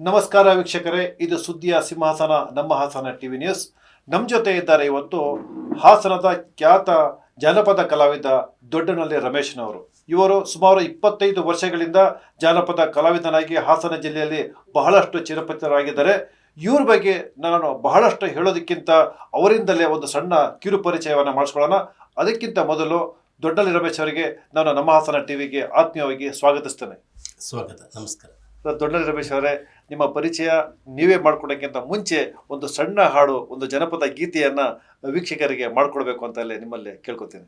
ನಮಸ್ಕಾರ ವೀಕ್ಷಕರೇ, ಇದು ಸುದ್ದಿಯ ಸಿಂಹಾಸನ ನಮ್ಮ ಹಾಸನ ಟಿವಿ ನ್ಯೂಸ್. ನಮ್ಮ ಜೊತೆ ಇದ್ದಾರೆ ಇವತ್ತು ಹಾಸನದ ಖ್ಯಾತ ಜಾನಪದ ಕಲಾವಿದ ದೊಡ್ಡನಳ್ಳಿ ರಮೇಶ್ನವರು. ಇವರು ಸುಮಾರು 25 ವರ್ಷಗಳಿಂದ ಜಾನಪದ ಕಲಾವಿದನಾಗಿ ಹಾಸನ ಜಿಲ್ಲೆಯಲ್ಲಿ ಬಹಳಷ್ಟು ಚಿರಪರಿಚಿತರಾಗಿದ್ದಾರೆ. ಇವ್ರ ಬಗ್ಗೆ ನಾನು ಬಹಳಷ್ಟು ಹೇಳೋದಕ್ಕಿಂತ ಅವರಿಂದಲೇ ಒಂದು ಸಣ್ಣ ಕಿರು ಪರಿಚಯವನ್ನು ಮಾಡಿಸ್ಕೊಳ್ಳೋಣ. ಅದಕ್ಕಿಂತ ಮೊದಲು ದೊಡ್ಡನಳ್ಳಿ ರಮೇಶ್ ಅವರಿಗೆ ನಾನು ನಮ್ಮ ಹಾಸನ ಟಿವಿಗೆ ಆತ್ಮೀಯವಾಗಿ ಸ್ವಾಗತಿಸ್ತೇನೆ. ಸ್ವಾಗತ, ನಮಸ್ಕಾರ. ದೊಡ್ಡನಳ್ಳಿ ರಮೇಶ್ ಅವರೇ, ನಿಮ್ಮ ಪರಿಚಯ ನೀವೇ ಮಾಡ್ಕೊಡೋಕ್ಕಿಂತ ಮುಂಚೆ ಒಂದು ಸಣ್ಣ ಹಾಡು, ಒಂದು ಜನಪದ ಗೀತೆಯನ್ನ ವೀಕ್ಷಕರಿಗೆ ಮಾಡ್ಕೊಡ್ಬೇಕು ಅಂತಲೇ ನಿಮ್ಮಲ್ಲಿ ಕೇಳ್ಕೊತೀನಿ.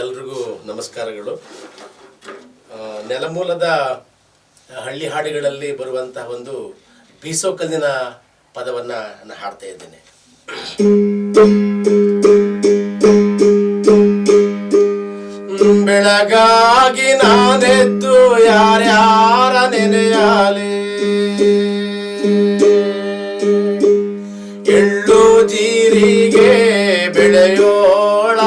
ಎಲ್ರಿಗೂ ನಮಸ್ಕಾರಗಳು. ನೆಲಮೂಲದ ಹಳ್ಳಿ ಹಾಡುಗಳಲ್ಲಿ ಬರುವಂತಹ ಒಂದು ಬೀಸೋಕಲ್ಲಿನ ಪದವನ್ನ ನಾನು ಹಾಡ್ತಾ ಇದ್ದೇನೆ. ಬೆಳಗಾಗಿ ನಾನೆದ್ದು ಯಾರ್ಯಾರ ನೆನೆಯಾಲಿ, ಎಳ್ಳು ಜೀರಿಗೆ ಬೆಳೆಯೋಳ,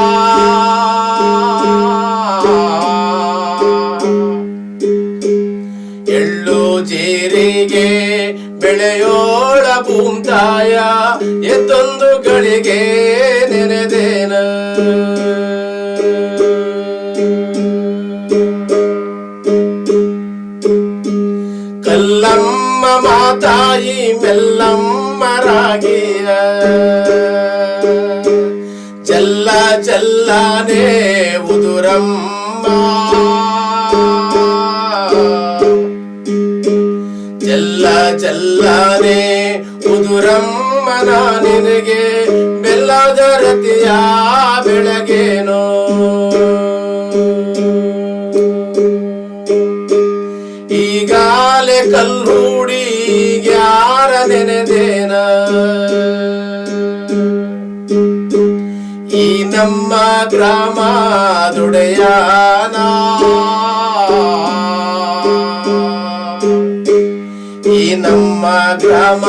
ಎಳ್ಳು ಜೀರಿಗೆ ಬೆಳೆಯೋಳ ಭೂಮ್ತಾಯ ಎತ್ತೊಂದು ಗಳಿಗೆ ನೆನೆದೇನ. ಕಲ್ಲಮ್ಮ ಮಾತಾಯಿ ಮೆಲ್ಲಮ್ಮ ರಾಗಿಯ, ಜಲ್ಲ ಜಲ್ಲನೆ ಉದುರಮ್ಮ, ಜಲ್ಲ ಜಲ್ಲನೆ ಉದುರಮ್ಮನ ನಿನಗೆ ಬೆಲ್ಲದ ರತಿಯ ಬೆಳಗೇನೋ. ಈಗಾಲೆ ಕಲ್ಲೂಡಿ ಯಾರ ನೆನೆದೇನ, ಈ ನಮ್ಮ ಗ್ರಾಮ ದುಡೆಯಾನ, ಈ ನಮ್ಮ ಗ್ರಾಮ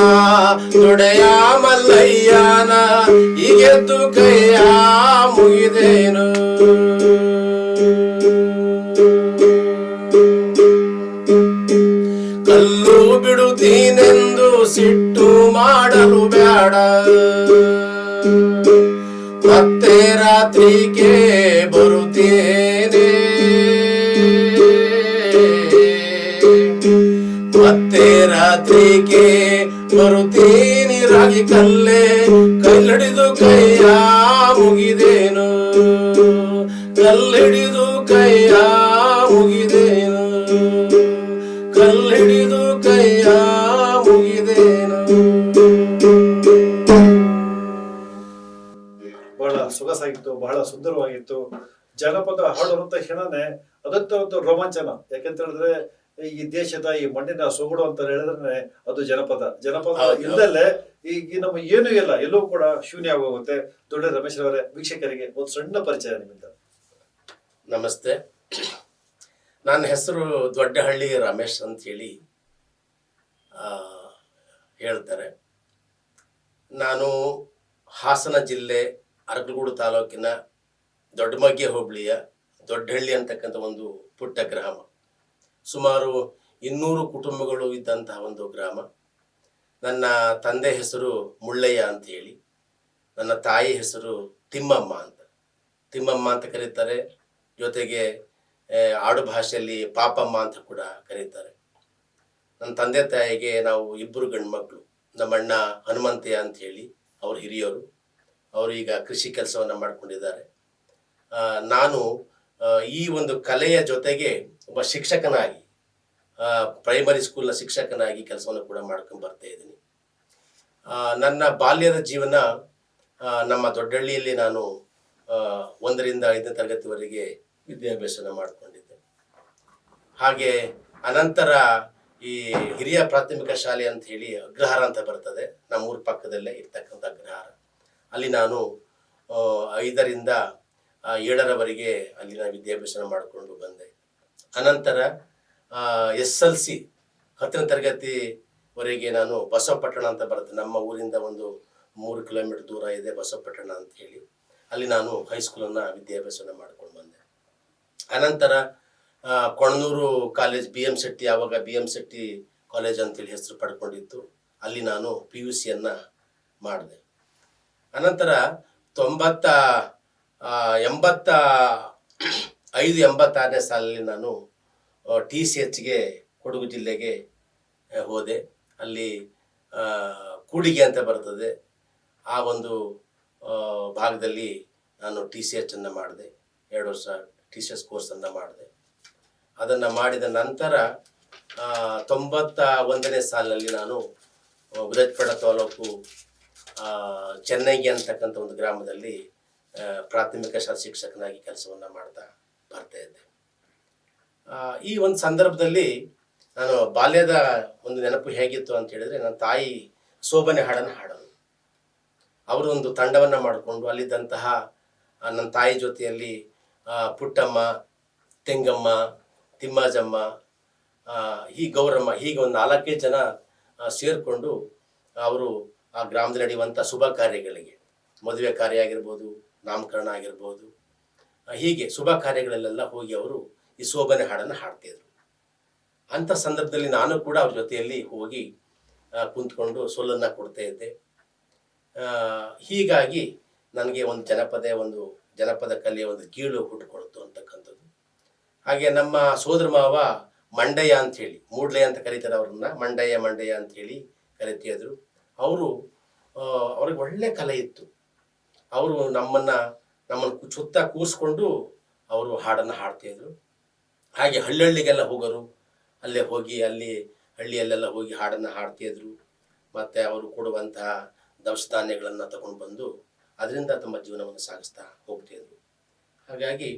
ದುಡೆಯ ಮಲ್ಲಯ್ಯನ ಈಗೆದ್ದು ಕೈಯ ಮುಗಿದೇನು. ಕಲ್ಲು ಬಿಡುತ್ತೀನೆಂದು ಸಿಟ್ಟು ಮಾಡಲು ಬೇಡ, ಮತ್ತೆ ರಾತ್ರಿಗೆ ಬರುತ್ತೇನೆ, ಮತ್ತೆ ರಾತ್ರಿಗೆ ಬರುತ್ತೀನಿ. ರಾಗಿ ಕಲ್ಲೇ ಕೈಲಿಡಿದು ಕೈಯ ಮುಗಿದೇನು, ಕಲ್ಲಿಡಿದು ಕೈಯ ಮುಗಿದೇನು, ಕಲ್ಲಿಡಿದು ಕೈಯ ಮುಗಿದೇನು. ಬಹಳ ಸೊಗಸಾಗಿತ್ತು, ಬಹಳ ಸುಂದರವಾಗಿತ್ತು. ಜನಪದ ಹಾಡು ಅಂತ ಹೇಳನೆ ಅದಕ್ಕೆ ಒಂದು ರೋಮಾಂಚನ. ಯಾಕಂತ ಹೇಳಿದ್ರೆ ಈ ದೇಶದ ಈ ಮಣ್ಣಿನ ಸೊಗಡು ಅಂತ ಹೇಳಿದ್ರೆ ಅದು ಜನಪದ. ಜನಪದ ಇಲ್ಲದಲ್ಲೇ ಈಗ ನಮ್ಮ ಏನೂ ಇಲ್ಲ, ಎಲ್ಲವೂ ಕೂಡ ಶೂನ್ಯ ಆಗೋಗುತ್ತೆ. ದೊಡ್ಡ ರಮೇಶ್ ಅವರೇ, ವೀಕ್ಷಕರಿಗೆ ಒಂದು ಸಣ್ಣ ಪರಿಚಯ ನಿಮ್ಮಿಂದ. ನಮಸ್ತೆ, ನನ್ನ ಹೆಸರು ದೊಡ್ಡಹಳ್ಳಿ ರಮೇಶ್ ಅಂತ ಹೇಳಿ ಹೇಳ್ತಾರೆ. ನಾನು ಹಾಸನ ಜಿಲ್ಲೆ ಅರಕಲಗೂಡು ತಾಲೂಕಿನ ದೊಡ್ಡಮಗ್ಗೆ ಹೋಬಳಿಯ ದೊಡ್ಡಹಳ್ಳಿ ಅಂತಕ್ಕಂಥ ಒಂದು ಪುಟ್ಟ ಗ್ರಾಮ. ಸುಮಾರು 200 ಕುಟುಂಬಗಳು ಇದ್ದಂತಹ ಒಂದು ಗ್ರಾಮ. ನನ್ನ ತಂದೆ ಹೆಸರು ಮುಳ್ಳಯ್ಯ ಅಂತ ಹೇಳಿ, ನನ್ನ ತಾಯಿ ಹೆಸರು ತಿಮ್ಮಮ್ಮ ಅಂತ ಕರೀತಾರೆ. ಜೊತೆಗೆ ಆಡು ಭಾಷೆಯಲ್ಲಿ ಪಾಪಮ್ಮ ಅಂತ ಕೂಡ ಕರೀತಾರೆ. ನನ್ನ ತಂದೆ ತಾಯಿಗೆ ನಾವು 2 ಗಂಡು ಮಕ್ಕಳು. ನಮ್ಮಣ್ಣ ಹನುಮಂತಯ್ಯ ಅಂತ ಹೇಳಿ, ಅವ್ರ ಹಿರಿಯವರು, ಅವರು ಈಗ ಕೃಷಿ ಕೆಲಸವನ್ನು ಮಾಡ್ಕೊಂಡಿದ್ದಾರೆ. ನಾನು ಈ ಒಂದು ಕಲೆಯ ಜೊತೆಗೆ ಒಬ್ಬ ಶಿಕ್ಷಕನಾಗಿ, ಪ್ರೈಮರಿ ಸ್ಕೂಲ್ನ ಶಿಕ್ಷಕನಾಗಿ ಕೆಲಸವನ್ನು ಕೂಡ ಮಾಡ್ಕೊಂಡು ಬರ್ತಾ ಇದ್ದೀನಿ. ನನ್ನ ಬಾಲ್ಯದ ಜೀವನ ನಮ್ಮ ದೊಡ್ಡಹಳ್ಳಿಯಲ್ಲಿ ನಾನು 1ರಿಂದ 5ನೇ ತರಗತಿವರೆಗೆ ವಿದ್ಯಾಭ್ಯಾಸನ ಮಾಡಿಕೊಂಡಿದ್ದೆ. ಹಾಗೆ ಅನಂತರ ಈ ಹಿರಿಯ ಪ್ರಾಥಮಿಕ ಶಾಲೆ ಅಂತ ಹೇಳಿ ಅಗ್ರಹಾರ ಅಂತ ಬರ್ತದೆ, ನಮ್ಮೂರ ಪಕ್ಕದಲ್ಲೇ ಇರ್ತಕ್ಕಂಥ ಅಗ್ರಹಾರ. ಅಲ್ಲಿ ನಾನು 5ರಿಂದ 7ರವರೆಗೆ ಅಲ್ಲಿನ ವಿದ್ಯಾಭ್ಯಾಸನ ಮಾಡಿಕೊಂಡು ಬಂದೆ. ಅನಂತರ SLC 10ನೇ ತರಗತಿವರೆಗೆ ನಾನು ಬಸವಪಟ್ಟಣ ಅಂತ ಬರುತ್ತೆ, ನಮ್ಮ ಊರಿಂದ ಒಂದು 3 ಕಿಲೋಮೀಟರ್ ದೂರ ಇದೆ ಬಸವಪಟ್ಟಣ ಅಂತ ಹೇಳಿ. ಅಲ್ಲಿ ನಾನು ಹೈಸ್ಕೂಲನ್ನು ವಿದ್ಯಾಭ್ಯಾಸನ ಮಾಡ್ಕೊಂಡು ಬಂದೆ. ಅನಂತರ ಕೊಣನೂರು ಕಾಲೇಜ್ BM ಶೆಟ್ಟಿ, ಆವಾಗ BM ಶೆಟ್ಟಿ ಕಾಲೇಜ್ ಅಂತೇಳಿ ಹೆಸರು ಪಡ್ಕೊಂಡಿತ್ತು. ಅಲ್ಲಿ ನಾನು PUCಯನ್ನು ಮಾಡಿದೆ. ಅನಂತರ 85-86ನೇ ಸಾಲಲ್ಲಿ ನಾನು TCHಗೆ ಕೊಡಗು ಜಿಲ್ಲೆಗೆ ಹೋದೆ. ಅಲ್ಲಿ ಕೂಡಿಗೆ ಅಂತ ಬರ್ತದೆ, ಆ ಒಂದು ಭಾಗದಲ್ಲಿ ನಾನು TCHನ್ನು ಮಾಡಿದೆ. 2 ವರ್ಷ TCH ಕೋರ್ಸನ್ನು ಮಾಡಿದೆ. ಅದನ್ನು ಮಾಡಿದ ನಂತರ 91ನೇ ಸಾಲಿನಲ್ಲಿ ನಾನು ವಿರಾಜಪೇಟ ತಾಲೂಕು ಚೆನ್ನೈಗೆ ಅಂತಕ್ಕಂಥ ಒಂದು ಗ್ರಾಮದಲ್ಲಿ ಪ್ರಾಥಮಿಕ ಶಾಲಾ ಶಿಕ್ಷಕನಾಗಿ ಕೆಲಸವನ್ನು ಮಾಡ್ತಾ ಬರ್ತಾ ಇದ್ದೆ. ಈ ಒಂದು ಸಂದರ್ಭದಲ್ಲಿ ನಾನು ಬಾಲ್ಯದ ಒಂದು ನೆನಪು ಹೇಗಿತ್ತು ಅಂತ ಹೇಳಿದರೆ, ನನ್ನ ತಾಯಿ ಸೋಬನೆ ಹಾಡನ್ನು ಹಾಡೋದು. ಅವರು ಒಂದು ತಂಡವನ್ನು ಮಾಡಿಕೊಂಡು ಅಲ್ಲಿದ್ದಂತಹ ನನ್ನ ತಾಯಿ ಜೊತೆಯಲ್ಲಿ ಪುಟ್ಟಮ್ಮ, ತೆಂಗಮ್ಮ, ತಿಮ್ಮಾಜಮ್ಮ, ಗೌರಮ್ಮ, ಹೀಗೆ ಒಂದು 4-5 ಜನ ಸೇರಿಕೊಂಡು ಅವರು ಆ ಗ್ರಾಮದಲ್ಲಿ ನಡೆಯುವಂಥ ಶುಭ ಕಾರ್ಯಗಳಿಗೆ, ಮದುವೆ ಕಾರ್ಯ ಆಗಿರ್ಬೋದು, ನಾಮಕರಣ ಆಗಿರ್ಬೋದು, ಹೀಗೆ ಶುಭ ಕಾರ್ಯಗಳಲ್ಲೆಲ್ಲ ಹೋಗಿ ಅವರು ಈ ಸೋಬನೆ ಹಾಡನ್ನು ಹಾಡ್ತಿದ್ರು. ಅಂಥ ಸಂದರ್ಭದಲ್ಲಿ ನಾನು ಕೂಡ ಅವ್ರ ಜೊತೆಯಲ್ಲಿ ಹೋಗಿ ಕುಂತ್ಕೊಂಡು ಸೊಲ್ಲನ್ನು ಕೊಡ್ತಾ ಇದ್ದೆ. ಹೀಗಾಗಿ ನನಗೆ ಒಂದು ಜನಪದ ಕಲೆಯ ಒಂದು ಗೀಳು ಹುಟ್ಟುಕೊಡ್ತು ಅಂತಕ್ಕಂಥದ್ದು. ಹಾಗೆ ನಮ್ಮ ಸೋದರ ಮಾವ ಮಂಡಯ್ಯ ಅಂಥೇಳಿ, ಮೂಡ್ಲೆ ಅಂತ ಕರೀತಾರೆ ಅವ್ರನ್ನ, ಮಂಡಯ್ಯ ಅಂಥೇಳಿ ಕರಿತಿದ್ರು. ಅವ್ರಿಗೆ ಒಳ್ಳೆ ಕಲೆ ಇತ್ತು. ಅವರು ನಮ್ಮನ್ನು ಸುತ್ತ ಕೂರಿಸ್ಕೊಂಡು ಅವರು ಹಾಡನ್ನು ಹಾಡ್ತಿದ್ರು. ಹಾಗೆ ಹಳ್ಳಿಗೆಲ್ಲ ಹೋಗೋರು, ಅಲ್ಲೇ ಹೋಗಿ ಹಳ್ಳಿಯಲ್ಲೆಲ್ಲ ಹೋಗಿ ಹಾಡನ್ನು ಹಾಡ್ತಿದ್ರು. ಮತ್ತು ಅವರು ಕೊಡುವಂತಹ ದವಸ ಧಾನ್ಯಗಳನ್ನು ತಗೊಂಡು ಬಂದು ಅದರಿಂದ ತಮ್ಮ ಜೀವನವನ್ನು ಸಾಗಿಸ್ತಾ ಹೋಗ್ತಿದ್ರು. ಹಾಗಾಗಿ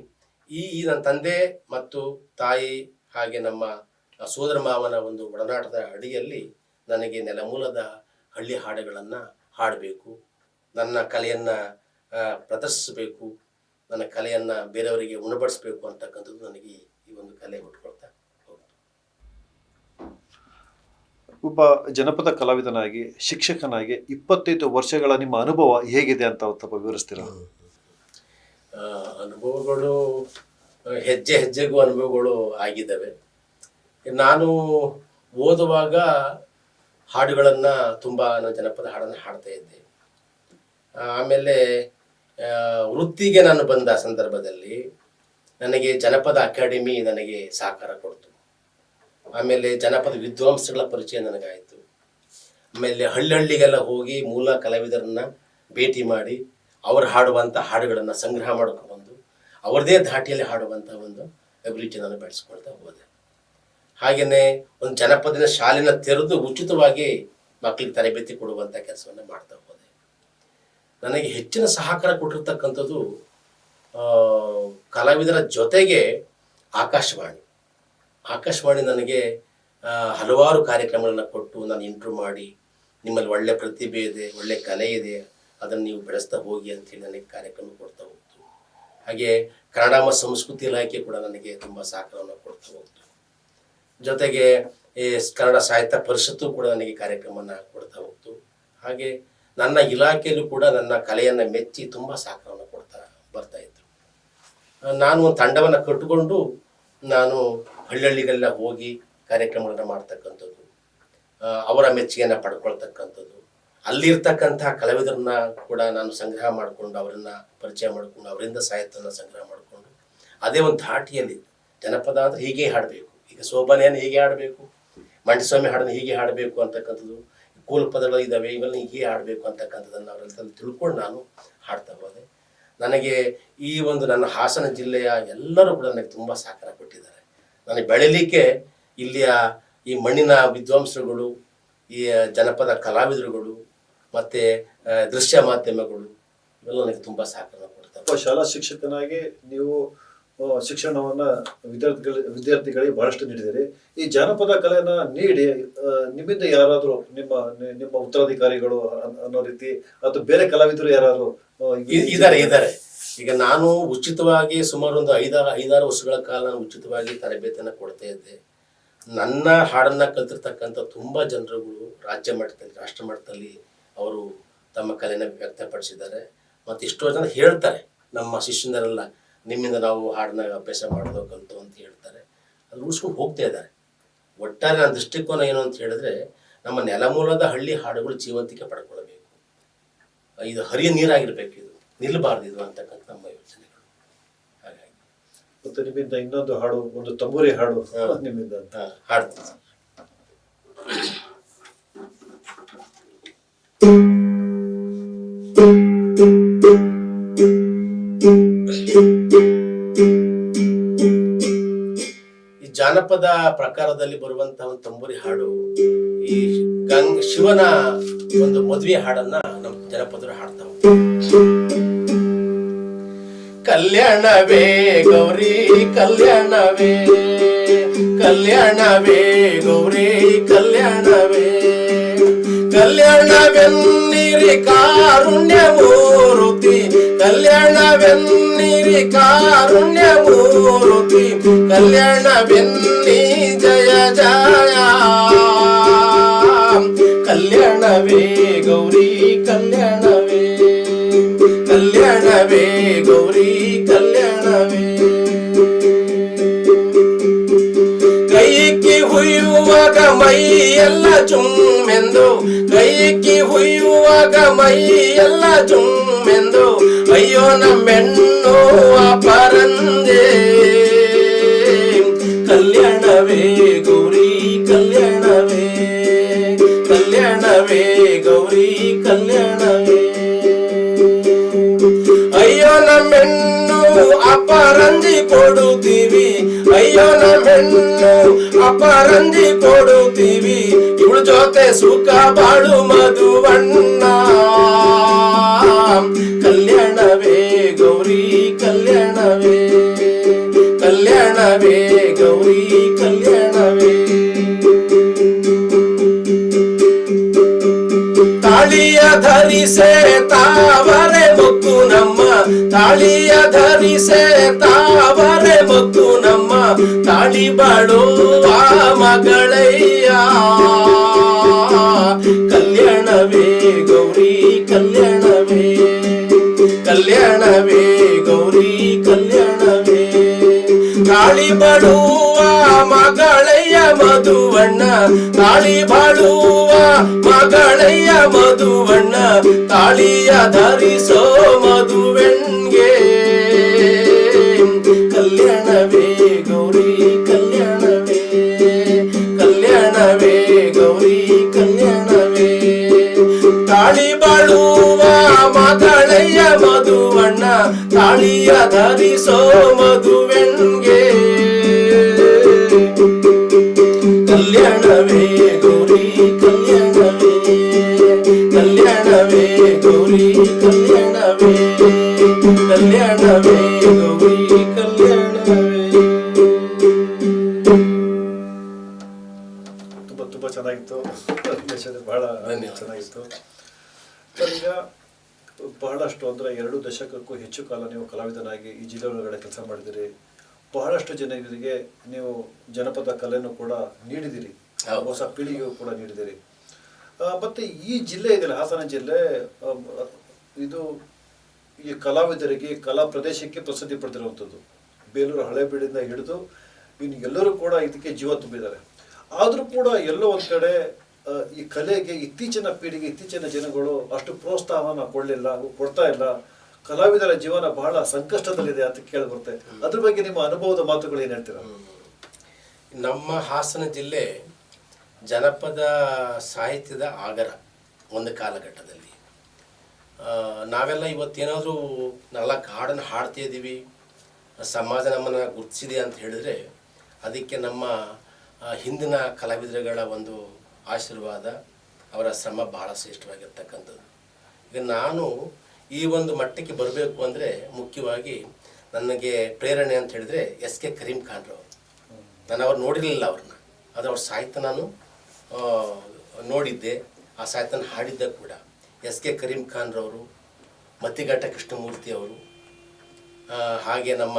ಈ ನನ್ನ ತಂದೆ ಮತ್ತು ತಾಯಿ ಹಾಗೆ ನಮ್ಮ ಸೋದರ ಮಾವನ ಒಂದು ಒಡನಾಟದ ಅಡಿಯಲ್ಲಿ ನನಗೆ ನೆಲಮೂಲದ ಹಳ್ಳಿ ಹಾಡುಗಳನ್ನು ಹಾಡಬೇಕು, ನನ್ನ ಕಲೆಯನ್ನು ಪ್ರದರ್ಶಿಸಬೇಕು, ನನ್ನ ಕಲೆಯನ್ನು ಬೇರೆಯವರಿಗೆ ಉಣಬಡಿಸಬೇಕು ಅಂತಕ್ಕಂಥದ್ದು ನನಗೆ ಈ ಒಂದು ಕಲೆ ಹುಟ್ಕೊಳ್ತಾ ಹೋಗ್ತು. ಒಬ್ಬ ಜನಪದ ಕಲಾವಿದನಾಗಿ, ಶಿಕ್ಷಕನಾಗಿ 25 ವರ್ಷಗಳ ನಿಮ್ಮ ಅನುಭವ ಹೇಗಿದೆ ಅಂತ ಸ್ವಲ್ಪ ವಿವರಿಸ್ತೀರಾ? ಅನುಭವಗಳು ಹೆಜ್ಜೆಗೂ ಅನುಭವಗಳು ಆಗಿದ್ದಾವೆ. ನಾನು ಓದುವಾಗ ಹಾಡುಗಳನ್ನು ನಾನು ಜನಪದ ಹಾಡನ್ನು ಹಾಡ್ತಾ ಇದ್ದೆ. ಆಮೇಲೆ ವೃತ್ತಿಗೆ ನಾನು ಬಂದ ಸಂದರ್ಭದಲ್ಲಿ ನನಗೆ ಜನಪದ ಅಕಾಡೆಮಿ ನನಗೆ ಸಹಕಾರ ಕೊಡ್ತು. ಆಮೇಲೆ ಜನಪದ ವಿದ್ವಾಂಸಗಳ ಪರಿಚಯ ನನಗಾಯಿತು. ಆಮೇಲೆ ಹಳ್ಳಿಗೆಲ್ಲ ಹೋಗಿ ಮೂಲ ಕಲಾವಿದರನ್ನ ಭೇಟಿ ಮಾಡಿ ಅವರು ಹಾಡುವಂಥ ಹಾಡುಗಳನ್ನು ಸಂಗ್ರಹ ಮಾಡ್ಕೊಂಡು ಅವರದೇ ಧಾಟಿಯಲ್ಲಿ ಹಾಡುವಂಥ ಒಂದು ಅಭಿರುಚಿ ನಾನು ಬೆಳೆಸ್ಕೊಳ್ತಾ ಹೋದೆ. ಹಾಗೆಯೇ ಒಂದು ಜನಪದ ಶಾಲೆನ ತೆರೆದು ಉಚಿತವಾಗಿ ಮಕ್ಕಳಿಗೆ ತರಬೇತಿ ಕೊಡುವಂಥ ಕೆಲಸವನ್ನು ಮಾಡ್ತಾ ಹೋದೆ. ನನಗೆ ಹೆಚ್ಚಿನ ಸಹಕಾರ ಕೊಟ್ಟಿರ್ತಕ್ಕಂಥದ್ದು ಕಲಾವಿದರ ಜೊತೆಗೆ ಆಕಾಶವಾಣಿ ನನಗೆ ಹಲವಾರು ಕಾರ್ಯಕ್ರಮಗಳನ್ನು ಕೊಟ್ಟು ನಾನು ಇಂಟ್ರೂ ಮಾಡಿ, ನಿಮ್ಮಲ್ಲಿ ಒಳ್ಳೆ ಪ್ರತಿಭೆ ಇದೆ, ಒಳ್ಳೆ ಕಲೆ ಇದೆ, ಅದನ್ನು ನೀವು ಬೆಳೆಸ್ತಾ ಹೋಗಿ ಅಂತೇಳಿ ನನಗೆ ಕಾರ್ಯಕ್ರಮ ಕೊಡ್ತಾ ಹೋಗ್ತು. ಹಾಗೆ ಕನ್ನಡ ಮತ್ತು ಸಂಸ್ಕೃತಿ ಇಲಾಖೆ ಕೂಡ ನನಗೆ ತುಂಬ ಸಹಕಾರವನ್ನು ಕೊಡ್ತಾ ಹೋಗ್ತು. ಜೊತೆಗೆ ಈ ಕನ್ನಡ ಸಾಹಿತ್ಯ ಪರಿಷತ್ತು ಕೂಡ ನನಗೆ ಕಾರ್ಯಕ್ರಮವನ್ನು ಕೊಡ್ತಾ ಹೋಗ್ತು. ಹಾಗೆ ನನ್ನ ಇಲಾಖೆಯಲ್ಲೂ ಕೂಡ ನನ್ನ ಕಲೆಯನ್ನು ಮೆಚ್ಚಿ ತುಂಬ ಸಹಕಾರವನ್ನು ಕೊಡ್ತಾ ಬರ್ತಾ ಇದ್ರು. ನಾನು ಒಂದು ತಂಡವನ್ನು ಕಟ್ಟಿಕೊಂಡು ನಾನು ಹಳ್ಳಿಗೆಲ್ಲ ಹೋಗಿ ಕಾರ್ಯಕ್ರಮಗಳನ್ನು ಮಾಡ್ತಕ್ಕಂಥದ್ದು, ಅವರ ಮೆಚ್ಚುಗೆಯನ್ನು ಪಡ್ಕೊಳ್ತಕ್ಕಂಥದ್ದು, ಅಲ್ಲಿರ್ತಕ್ಕಂಥ ಕಲಾವಿದರನ್ನ ಕೂಡ ನಾನು ಸಂಗ್ರಹ ಮಾಡಿಕೊಂಡು ಅವರನ್ನು ಪರಿಚಯ ಮಾಡಿಕೊಂಡು ಅವರಿಂದ ಸಾಹಿತ್ಯವನ್ನು ಸಂಗ್ರಹ ಮಾಡಿಕೊಂಡು ಅದೇ ಒಂದು ಧಾಟಿಯಲ್ಲಿ ಜನಪದ ಅಂದರೆ ಹೀಗೆ ಹಾಡಬೇಕು, ಈಗ ಸೋಬನೆಯನ್ನು ಹೀಗೆ ಹಾಡಬೇಕು, ಮಂಟಸ್ವಾಮಿ ಹಾಡನ್ನು ಹೀಗೆ ಹಾಡಬೇಕು ಅಂತಕ್ಕಂಥದ್ದು, ಕೂಲ್ ಪದಗಳು ಇದ್ದಾವೆ, ಇವೆಲ್ಲ ಹೀಗೆ ಹಾಡಬೇಕು ಅಂತಕ್ಕಂಥದ್ದನ್ನು ಅವರೆಲ್ಲ ತಿಳ್ಕೊಂಡು ನಾನು ಹಾಡ್ತಾ ಹೋದೆ. ನನಗೆ ಈ ಒಂದು ನನ್ನ ಹಾಸನ ಜಿಲ್ಲೆಯ ಎಲ್ಲರೂ ಕೂಡ ನನಗೆ ತುಂಬ ಸಹಕಾರ ಕೊಟ್ಟಿದ್ದಾರೆ. ನನಗೆ ಬೆಳೀಲಿಕ್ಕೆ ಇಲ್ಲಿಯ ಈ ಮಣ್ಣಿನ ವಿದ್ವಾಂಸರುಗಳು, ಈ ಜನಪದ ಕಲಾವಿದರುಗಳು ಮತ್ತು ದೃಶ್ಯ ಮಾಧ್ಯಮಗಳು ಇವೆಲ್ಲ ನನಗೆ ತುಂಬ ಸಹಕಾರ ಕೊಡ್ತಾರೆ. ಶಾಲಾ ಶಿಕ್ಷಕನಾಗಿ ನೀವು ಶಿಕ್ಷಣವನ್ನು ವಿದ್ಯಾರ್ಥಿಗಳಿಗೆ ಬಹಳಷ್ಟು ನೀಡಿದ್ದೀರಿ. ಈ ಜಾನಪದ ಕಲೆಯನ್ನ ನೀಡಿ ನಿಮ್ಮಿಂದ ಯಾರಾದರೂ ನಿಮ್ಮ ಉತ್ತರಾಧಿಕಾರಿಗಳು ಅನ್ನೋ ರೀತಿ ಅಥವಾ ಬೇರೆ ಕಲಾವಿದರು ಯಾರಾದರೂ ಇದ್ದಾರೆ. ಈಗ ನಾನು ಉಚಿತವಾಗಿ ಸುಮಾರು ಒಂದು 5-6 ವರ್ಷಗಳ ಕಾಲ ನಾನು ಉಚಿತವಾಗಿ ತರಬೇತಿಯನ್ನು ಕೊಡ್ತಾ ಇದ್ದೆ. ನನ್ನ ಹಾಡನ್ನು ಕಲ್ತಿರ್ತಕ್ಕಂಥ ತುಂಬ ಜನರುಗಳು ರಾಜ್ಯ ಮಟ್ಟದಲ್ಲಿ, ರಾಷ್ಟ್ರ ಮಟ್ಟದಲ್ಲಿ ಅವರು ತಮ್ಮ ಕಲೆಯನ್ನು ವ್ಯಕ್ತಪಡಿಸಿದ್ದಾರೆ. ಮತ್ತು ಎಷ್ಟೋ ಜನ ಹೇಳ್ತಾರೆ, ನಮ್ಮ ಶಿಷ್ಯನರೆಲ್ಲ ನಿಮ್ಮಿಂದ ನಾವು ಹಾಡನ್ನ ಅಭ್ಯಾಸ ಮಾಡೋದು ಕಲಿತು ಅಂತ ಹೇಳ್ತಾರೆ. ಅದು ಉಳಿಸ್ಕೊಂಡು ಹೋಗ್ತಾ ಇದ್ದಾರೆ. ಒಟ್ಟಾರೆ ನನ್ನ ದೃಷ್ಟಿಕೋನ ಏನು ಅಂತ ಹೇಳಿದ್ರೆ, ನಮ್ಮ ನೆಲಮೂಲದ ಹಳ್ಳಿ ಹಾಡುಗಳು ಜೀವಂತಿಕೆ ಪಡ್ಕೊಳ್ಬೇಕು. ಇದು ಹರಿಯ ನೀರಾಗಿರ್ಬೇಕು, ಇದು ನಿಲ್ಲಬಾರ್ದು ಇದು ಅಂತಕ್ಕಂಥ ನಮ್ಮ ಯೋಚನೆಗಳು. ಹಾಗಾಗಿ ಮತ್ತೆ ನಿಮ್ಮಿಂದ ಇನ್ನೊಂದು ಹಾಡು, ಒಂದು ತಂಬೂರಿ ಹಾಡು ನಿಮ್ಮಿಂದ ಅಂತ ಹಾಡ್ತೀನಿ. ಈ ಜಾನಪದ ಪ್ರಕಾರದಲ್ಲಿ ಬರುವಂತಹ ಒಂದು ತಂಬೂರಿ ಹಾಡು, ಈ ಶಿವನ ಒಂದು ಮದುವೆ ಹಾಡನ್ನ ನಮ್ಮ ಜನಪದರು ಹಾಡ್ತಾವ. ಕಲ್ಯಾಣವೇ ಗೌರಿ ಕಲ್ಯಾಣವೇ, ಕಲ್ಯಾಣವೇ ಗೌರಿ ಕಲ್ಯಾಣವೇ, ಕಲ್ಯಾಣವೆನ್ನಿರಿ ಕಾರುಣ್ಯ ಮೂರುತಿ, ಕಲ್ಯಾಣವೆನ್ನಿರಿ ಕಾರುಣ್ಯ ಮೂರುತಿ, ಕಲ್ಯಾಣವೆನ್ನಿ ಜಯ ಜಯ, ಕಲ್ಯಾಣವೇ ಗೌರಿ ಕಲ್ಯಾಣವೇ, ಕಲ್ಯಾಣವೇ ಗೌರಿ ಕಲ್ಯಾಣವೇ. ಕೈಕಿ ಹುಯ್ಯುವಾಗ ಮೈ ಎಲ್ಲ ಚುಮ್ಮೆಂದು, ಕೈಕಿ ಹುಯ್ಯುವಾಗ ಮೈ ಎಲ್ಲ ಚುಮ್ಮೆಂದು, ಅಯ್ಯೋ ನಮ್ಮೆಣ್ಣು ಅಪರಂದೆ, ಕಲ್ಯಾಣವೇ ಗೌರಿ ಕಲ್ಯಾಣವೇ, ಕಲ್ಯಾಣವೇ ಗೌರಿ ಕಲ್ಯಾಣವೇ. ಅಯ್ಯೋ ನಮ್ಮೆಣ್ಣು ಅಪರಂಜಿ ಕೊಡುತ್ತೀವಿ, ಅಯ್ಯೋ ನಮ್ಮೆಣ್ಣು ಅಪರಂಜಿ ಕೊಡುತ್ತೀವಿ, ಇವಳು ಜೊತೆ ಸುಖ ಬಾಳು ಮಧುವಣ್ಣ, ಕಲ್ಯಾಣವೇ ಗೌರಿ ಕಲ್ಯಾಣವೇ, ಕಲ್ಯಾಣವೇ ಗೌರಿ ಕಲ್ಯಾಣವೇ. ತಾಳಿಯ ಧರಿಸೆ ತಾವರೆ ಮುತ್ತು ನಮ್ಮ, ತಾಳಿಯ ಧರಿಸೆ ತಾವರೆ ಮುತ್ತು ನಮ್ಮ, ತಾಳಿ ಬಾಳುವ ಮಗಳಯ್ಯ, ಕಲ್ಯಾಣವೇ ಗೌರಿ ಕಲ್ಯಾಣವೇ, ಕಲ್ಯಾಣವೇ ಗೌರಿ ಕಲ್ಯಾಣವೇ. ತಾಳಿ ಬಾಳುವ ಮಗಳಯ್ಯ ಮಧುವಣ್ಣ, ತಾಳಿ ಬಾಳುವ ಮಗಳಯ್ಯ ಮಧುವಣ್ಣ, ತಾಳಿಯ ಧರಿಸೋ ಮಧುವೆಣ್ಗೆ, ಕಲ್ಯಾಣವೇ ಗೌರಿ ಕಲ್ಯಾಣವೇ, ಕಲ್ಯಾಣವೇ ಗೌರಿ ಕಲ್ಯಾಣವೇ. ತಾಳಿ ಬಾಳುವ ಮಗಳಯ್ಯ ಮಧುವಣ್ಣ, ತಾಳಿಯ ಧರಿಸೋ ಮಧುವೆಣ್ಗೆ, ಕಲ್ಯಾಣವೇ ಗೌರಿ ಕಲ್ಯಾಣವೇ, ಕಲ್ಯಾಣವೇ ಗೌರಿ ಕಲ್ಯಾಣವೇ, ಕಲ್ಯಾಣವೇ ಗೌರಿ ಕಲ್ಯಾಣವೇ. ತುಂಬಾ ಚೆನ್ನಾಗಿತ್ತು, ಬಹಳ ಚೆನ್ನಾಗಿತ್ತು ಸರ್. ಈಗ ಬಹಳಷ್ಟು ಅಂದರೆ 2 ದಶಕಕ್ಕೂ ಹೆಚ್ಚು ಕಾಲ ನೀವು ಕಲಾವಿದನಾಗಿ ಈ ಜಿಲ್ಲೆ ಒಳಗಡೆ ಕೆಲಸ ಮಾಡಿದಿರಿ. ಬಹಳಷ್ಟು ಜನರಿಗೆ ನೀವು ಜನಪದ ಕಲೆಯನ್ನು ಕೂಡ ನೀಡಿದಿರಿ, ಹೊಸ ಪೀಳಿಗೆಗೂ ಕೂಡ ನೀಡಿದಿರಿ. ಮತ್ತು ಈ ಜಿಲ್ಲೆ ಇದೆಯಲ್ಲ, ಹಾಸನ ಜಿಲ್ಲೆ, ಇದು ಈ ಕಲಾವಿದರಿಗೆ, ಕಲಾ ಪ್ರದೇಶಕ್ಕೆ ಪ್ರಸಿದ್ಧಿ ಪಡೆದಿರುವಂಥದ್ದು. ಬೇಲೂರು ಹಳೆಬೀಡಿಂದ ಹಿಡಿದು ಇನ್ನು ಎಲ್ಲರೂ ಕೂಡ ಇದಕ್ಕೆ ಜೀವ ತುಂಬಿದ್ದಾರೆ. ಆದರೂ ಕೂಡ ಎಲ್ಲೋ ಒಂದು ಕಡೆ ಈ ಕಲೆಗೆ ಇತ್ತೀಚಿನ ಪೀಳಿಗೆ, ಇತ್ತೀಚಿನ ಜನಗಳು ಅಷ್ಟು ಪ್ರೋತ್ಸಾಹವನ್ನು ಕೊಡ್ತಾ ಇಲ್ಲ. ಕಲಾವಿದರ ಜೀವನ ಬಹಳ ಸಂಕಷ್ಟದಲ್ಲಿದೆ ಅಂತ ಕೇಳಿ ಬರುತ್ತೆ. ಅದ್ರ ಬಗ್ಗೆ ನಿಮ್ಮ ಅನುಭವದ ಮಾತುಗಳು ಏನು ಹೇಳ್ತೀರಾ? ನಮ್ಮ ಹಾಸನ ಜಿಲ್ಲೆ ಜನಪದ ಸಾಹಿತ್ಯದ ಆಗರ ಒಂದು ಕಾಲಘಟ್ಟದಲ್ಲಿ. ನಾವೆಲ್ಲ ಇವತ್ತೇನಾದರೂ 4 ಹಾಡನ್ನು ಹಾಡ್ತಾ ಇದ್ದೀವಿ, ಸಮಾಜ ನಮ್ಮನ್ನು ಗುರುತಿಸಿದೆ ಅಂತ ಹೇಳಿದ್ರೆ ಅದಕ್ಕೆ ನಮ್ಮ ಹಿಂದಿನ ಕಲಾವಿದರುಗಳ ಒಂದು ಆಶೀರ್ವಾದ, ಅವರ ಶ್ರಮ ಬಹಳ ಶ್ರೇಷ್ಠವಾಗಿರ್ತಕ್ಕಂಥದ್ದು. ಈಗ ನಾನು ಈ ಒಂದು ಮಟ್ಟಕ್ಕೆ ಬರಬೇಕು ಅಂದರೆ ಮುಖ್ಯವಾಗಿ ನನಗೆ ಪ್ರೇರಣೆ ಅಂತ ಹೇಳಿದರೆ ಎಸ್ ಕೆ ಕರೀಂ ಖಾನ್ರವರು. ನಾನು ಅವ್ರು ನೋಡಿರಲಿಲ್ಲ ಅವ್ರನ್ನ, ಅದು ಅವ್ರ ಸಾಹಿತ್ಯ ನಾನು ನೋಡಿದ್ದೆ, ಆ ಸಾಹಿತ್ಯನ ಹಾಡಿದ್ದೆ ಕೂಡ. ಎಸ್ ಕೆ ಕರೀಂ ಖಾನ್ರವರು, ಮತ್ತಿಘಟ್ಟ ಕೃಷ್ಣಮೂರ್ತಿ ಅವರು, ಹಾಗೆ ನಮ್ಮ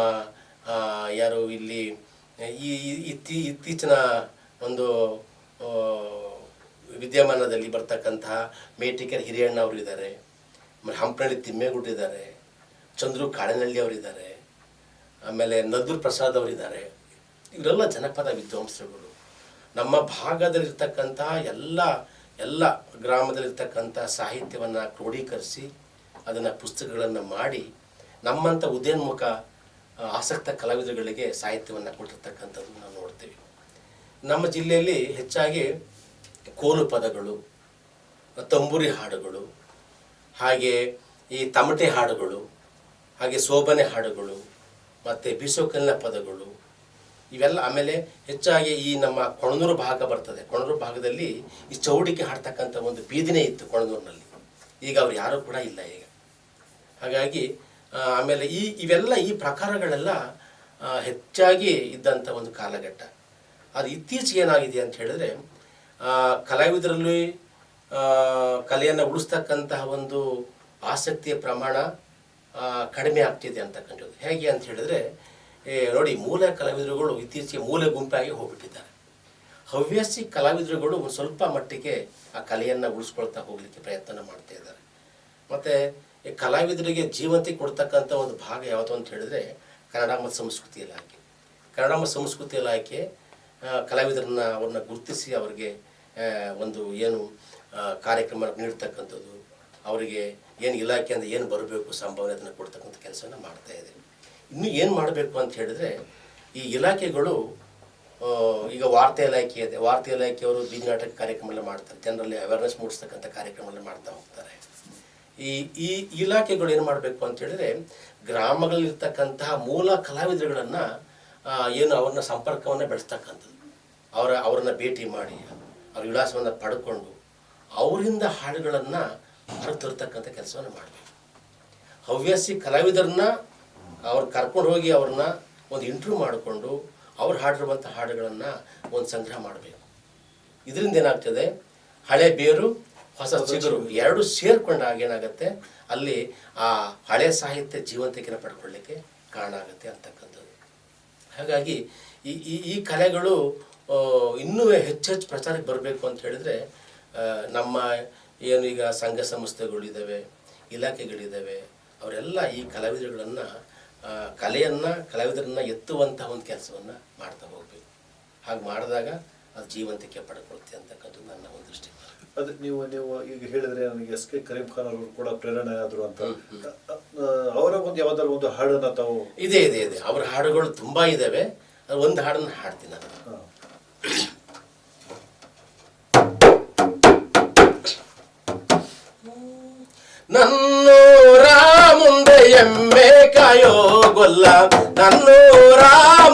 ಯಾರು ಇಲ್ಲಿ ಈ ಇತ್ತೀಚಿನ ಒಂದು ವಿದ್ಯಮಾನದಲ್ಲಿ ಬರ್ತಕ್ಕಂತಹ ಮೇಟಿಕೆರೆ ಹಿರಿಯಣ್ಣ ಅವರು ಇದ್ದಾರೆ, ಹಂಪನಹಳ್ಳಿ ತಿಮ್ಮೇಗೌಡರು ಇದ್ದಾರೆ, ಚಂದ್ರು ಕಾಳೆನಹಳ್ಳಿ ಅವರಿದ್ದಾರೆ, ಆಮೇಲೆ ನದ್ದೂರು ಪ್ರಸಾದ್ ಅವರಿದ್ದಾರೆ. ಇವರೆಲ್ಲ ಜನಪದ ವಿದ್ವಾಂಸರುಗಳು. ನಮ್ಮ ಭಾಗದಲ್ಲಿರ್ತಕ್ಕಂಥ ಎಲ್ಲ ಗ್ರಾಮದಲ್ಲಿರ್ತಕ್ಕಂಥ ಸಾಹಿತ್ಯವನ್ನು ಕ್ರೋಢೀಕರಿಸಿ ಅದನ್ನು ಪುಸ್ತಕಗಳನ್ನು ಮಾಡಿ ನಮ್ಮಂಥ ಉದಯೋನ್ಮುಖ ಆಸಕ್ತ ಕಲಾವಿದರುಗಳಿಗೆ ಸಾಹಿತ್ಯವನ್ನು ಕೊಟ್ಟಿರ್ತಕ್ಕಂಥದ್ದು ನಾವು ನೋಡ್ತೀವಿ. ನಮ್ಮ ಜಿಲ್ಲೆಯಲ್ಲಿ ಹೆಚ್ಚಾಗಿ ಕೋಲು ಪದಗಳು, ತಂಬೂರಿ ಹಾಡುಗಳು, ಹಾಗೆ ಈ ತಮಟೆ ಹಾಡುಗಳು, ಹಾಗೆ ಸೋಬನೆ ಹಾಡುಗಳು, ಮತ್ತು ಬೀಸೋಕಲ್ಲಿನ ಪದಗಳು ಇವೆಲ್ಲ. ಆಮೇಲೆ ಹೆಚ್ಚಾಗಿ ಈ ನಮ್ಮ ಕೊಣನೂರು ಭಾಗ ಬರ್ತದೆ. ಕೊಣನೂರು ಭಾಗದಲ್ಲಿ ಈ ಚೌಡಿಕೆ ಹಾಡ್ತಕ್ಕಂಥ ಒಂದು ಬೀದಿನೇ ಇತ್ತು ಕೊಣನೂರಿನಲ್ಲಿ. ಈಗ ಅವ್ರು ಯಾರೂ ಕೂಡ ಇಲ್ಲ ಈಗ. ಹಾಗಾಗಿ ಆಮೇಲೆ ಇವೆಲ್ಲ ಈ ಪ್ರಕಾರಗಳೆಲ್ಲ ಹೆಚ್ಚಾಗಿ ಇದ್ದಂಥ ಒಂದು ಕಾಲಘಟ್ಟ. ಅದು ಇತ್ತೀಚೆಗೆ ಏನಾಗಿದೆ ಅಂತ ಹೇಳಿದ್ರೆ, ಕಲಾವಿದರಲ್ಲಿ ಕಲೆಯನ್ನು ಉಳಿಸ್ತಕ್ಕಂತಹ ಒಂದು ಆಸಕ್ತಿಯ ಪ್ರಮಾಣ ಕಡಿಮೆ ಆಗ್ತಿದೆ ಅಂತಕ್ಕಂಥದ್ದು. ಹೇಗೆ ಅಂತ ಹೇಳಿದ್ರೆ, ನೋಡಿ, ಮೂಲ ಕಲಾವಿದರುಗಳು ಇತ್ತೀಚೆಗೆ ಮೂಲ ಗುಂಪಾಗಿ ಹೋಗ್ಬಿಟ್ಟಿದ್ದಾರೆ. ಹವ್ಯಾಸಿ ಕಲಾವಿದರುಗಳು ಒಂದು ಸ್ವಲ್ಪ ಮಟ್ಟಿಗೆ ಆ ಕಲೆಯನ್ನು ಉಳಿಸ್ಕೊಳ್ತಾ ಹೋಗಲಿಕ್ಕೆ ಪ್ರಯತ್ನ ಮಾಡ್ತಾ ಇದ್ದಾರೆ. ಮತ್ತು ಈ ಕಲಾವಿದರಿಗೆ ಜೀವಂತಿಕೆ ಕೊಡ್ತಕ್ಕಂಥ ಒಂದು ಭಾಗ ಯಾವುದು ಅಂತ ಹೇಳಿದ್ರೆ ಕನ್ನಡ ಮತ್ತು ಸಂಸ್ಕೃತಿ ಇಲಾಖೆ. ಕನ್ನಡ ಮತ್ತು ಸಂಸ್ಕೃತಿ ಇಲಾಖೆ ಅವ್ರನ್ನ ಗುರುತಿಸಿ ಅವರಿಗೆ ಒಂದು ಏನು ಕಾರ್ಯಕ್ರಮ ನೀಡ್ತಕ್ಕಂಥದ್ದು, ಅವರಿಗೆ ಏನು ಇಲಾಖೆಯಿಂದ ಏನು ಬರಬೇಕು ಸಂಭಾವನೆ ಅದನ್ನು ಕೊಡ್ತಕ್ಕಂಥ ಕೆಲಸವನ್ನು ಮಾಡ್ತಾ ಇದೆ. ಇನ್ನು ಏನು ಮಾಡಬೇಕು ಅಂತ ಹೇಳಿದ್ರೆ, ಈ ಇಲಾಖೆಗಳು ಈಗ ವಾರ್ತಾ ಇಲಾಖೆ ಇದೆ. ವಾರ್ತಾ ಇಲಾಖೆಯವರು ಬೀದಿ ನಾಟಕ ಕಾರ್ಯಕ್ರಮ ಮಾಡ್ತಾರೆ, ಜನರಲ್ಲಿ ಅವೇರ್ನೆಸ್ ಮೂಡಿಸ್ತಕ್ಕಂಥ ಕಾರ್ಯಕ್ರಮ ಮಾಡ್ತಾ ಹೋಗ್ತಾರೆ. ಈ ಇಲಾಖೆಗಳು ಏನು ಮಾಡಬೇಕು ಅಂತ ಹೇಳಿದ್ರೆ, ಗ್ರಾಮಗಳಲ್ಲಿರ್ತಕ್ಕಂತಹ ಮೂಲ ಕಲಾವಿದರುಗಳನ್ನು ಏನು ಅವ್ರನ್ನ ಸಂಪರ್ಕವನ್ನು ಬೆಳೆಸ್ತಕ್ಕಂಥದ್ದು, ಅವರನ್ನು ಭೇಟಿ ಮಾಡಿ ಅವ್ರ ವಿಳಾಸವನ್ನು ಪಡ್ಕೊಂಡು ಅವರಿಂದ ಹಾಡುಗಳನ್ನು ಹೊರಗೆ ತರ್ತಕ್ಕಂಥ ಕೆಲಸವನ್ನು ಮಾಡಬೇಕು. ಹವ್ಯಾಸಿ ಕಲಾವಿದರನ್ನ ಅವ್ರು ಕರ್ಕೊಂಡು ಹೋಗಿ ಅವ್ರನ್ನ ಒಂದು ಇಂಟರ್ವ್ಯೂ ಮಾಡಿಕೊಂಡು ಅವ್ರು ಹಾಡಿರುವಂಥ ಹಾಡುಗಳನ್ನು ಒಂದು ಸಂಗ್ರಹ ಮಾಡಬೇಕು. ಇದರಿಂದ ಏನಾಗ್ತದೆ, ಹಳೆ ಬೇರು ಹೊಸ ಚಿಗುರು ಎರಡು ಸೇರ್ಕೊಂಡಾಗ ಏನಾಗುತ್ತೆ, ಅಲ್ಲಿ ಆ ಹಳೆ ಸಾಹಿತ್ಯ ಜೀವಂತಿಕೆನ ಪಡ್ಕೊಳ್ಳಿಕ್ಕೆ ಕಾರಣ ಆಗುತ್ತೆ ಅಂತಕ್ಕಂಥದ್ದು. ಹಾಗಾಗಿ ಈ ಕಲೆಗಳು ಇನ್ನೂ ಹೆಚ್ಚು ಪ್ರಚಾರಕ್ಕೆ ಬರಬೇಕು ಅಂತ ಹೇಳಿದ್ರೆ, ನಮ್ಮ ಏನು ಈಗ ಸಂಘ ಸಂಸ್ಥೆಗಳಿದ್ದಾವೆ, ಇಲಾಖೆಗಳಿದ್ದಾವೆ, ಅವರೆಲ್ಲ ಈ ಕಲಾವಿದರುಗಳನ್ನು ಕಲಾವಿದರನ್ನು ಎತ್ತುವಂತಹ ಒಂದು ಕೆಲಸವನ್ನು ಮಾಡ್ತಾ ಹೋಗಬೇಕು. ಹಾಗೆ ಮಾಡಿದಾಗ ಅದು ಜೀವಂತಿಕೆ ಪಡ್ಕೊಳುತ್ತೆ ಅಂತಕ್ಕಂಥದ್ದು ನನ್ನ ಒಂದು ದೃಷ್ಟಿ. ಅದು ನೀವು ಈಗ ಹೇಳಿದ್ರೆ ನನಗೆ ಎಸ್ ಕೆ ಕರೀಂ ಖಾನ್ ಅವರು ಕೂಡ ಪ್ರೇರಣೆ ಆದರು ಅಂತ. ಅವರ ಒಂದು ಯಾವ್ದಾದ್ರು ಒಂದು ಹಾಡನ್ನ ತಾವು? ಇದೆ ಅವರ ಹಾಡುಗಳು ತುಂಬಾ ಇದಾವೆ. ಒಂದು ಹಾಡನ್ನು ಹಾಡ್ತೀನಿ ನಾನು. ನನ್ನೂರ ಮುಂದೆ ಎಮ್ಮೆ ಕಾಯೋ ಗೊಲ್ಲ, ನನ್ನೂರ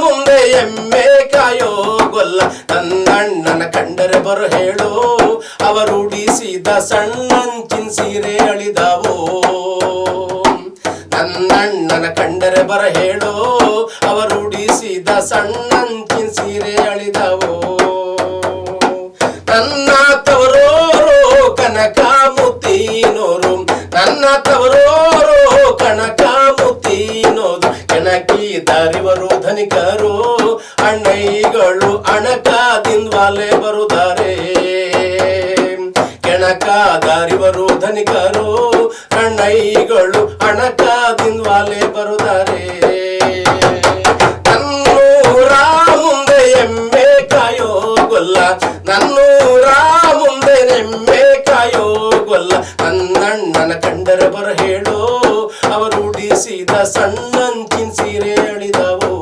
ಮುಂದೆ ಎಮ್ಮೆ ಕಾಯೋ ಗೊಲ್ಲ, ನನ್ನಣ್ಣನ ಕಂಡರೆ ಬರು ಹೇಳು, ಅವರು ಉಡಿಸಿದ ಸಣ್ಣಂಚಿನ ಸೀರೆ ಅಳಿದಾವೋ. ನನ್ನಣ್ಣನ ಕಂಡರೆ ಬರ ಹೇಳು, ಅವರು ಉಡಿಸಿದ ಸಣ್ಣಂಚಿನ ಸೀರೆ ಅಳಿದಾವೋ. ನನ್ನ ತವರೋರು ಕನಕ ಮುತ್ತಿನೋರು, ನನ್ನ ತವರೋರು ಕನಕ ಮುತ್ತಿನೋದು, ಕೆಣಕಿದರಿವರು ಧನಿಕರು, ಅಣ್ಣೈಗಳು ಅಣಕದಿಂದಲೇ ಬರುತ್ತಾರೆ. ಕೆಣಕದರಿವರು ಧನಿಕರು, ಅಣ್ಣೈಗಳು ಅಣಕದಿಂದಲೇ ಬರುತ್ತಾರೆ. ನನ್ನೂರ ಮುಂದೆ ಎಮ್ಮೆ ಕಾಯೋ ಗೊಲ್ಲ, ನನ್ನೂರ ಮುಂದೆ ಎಮ್ಮೆ ಕಾಯೋ ಗೊಲ್ಲ, ನನ್ನಣ್ಣನ ಕಂಡರೆ ಬರ ಹೇಳು, ಅವರು ಉಡಿಸಿದ ಸಣ್ಣಂಚಿನ ಸೀರೆ ಅಳಿದಾವೋ.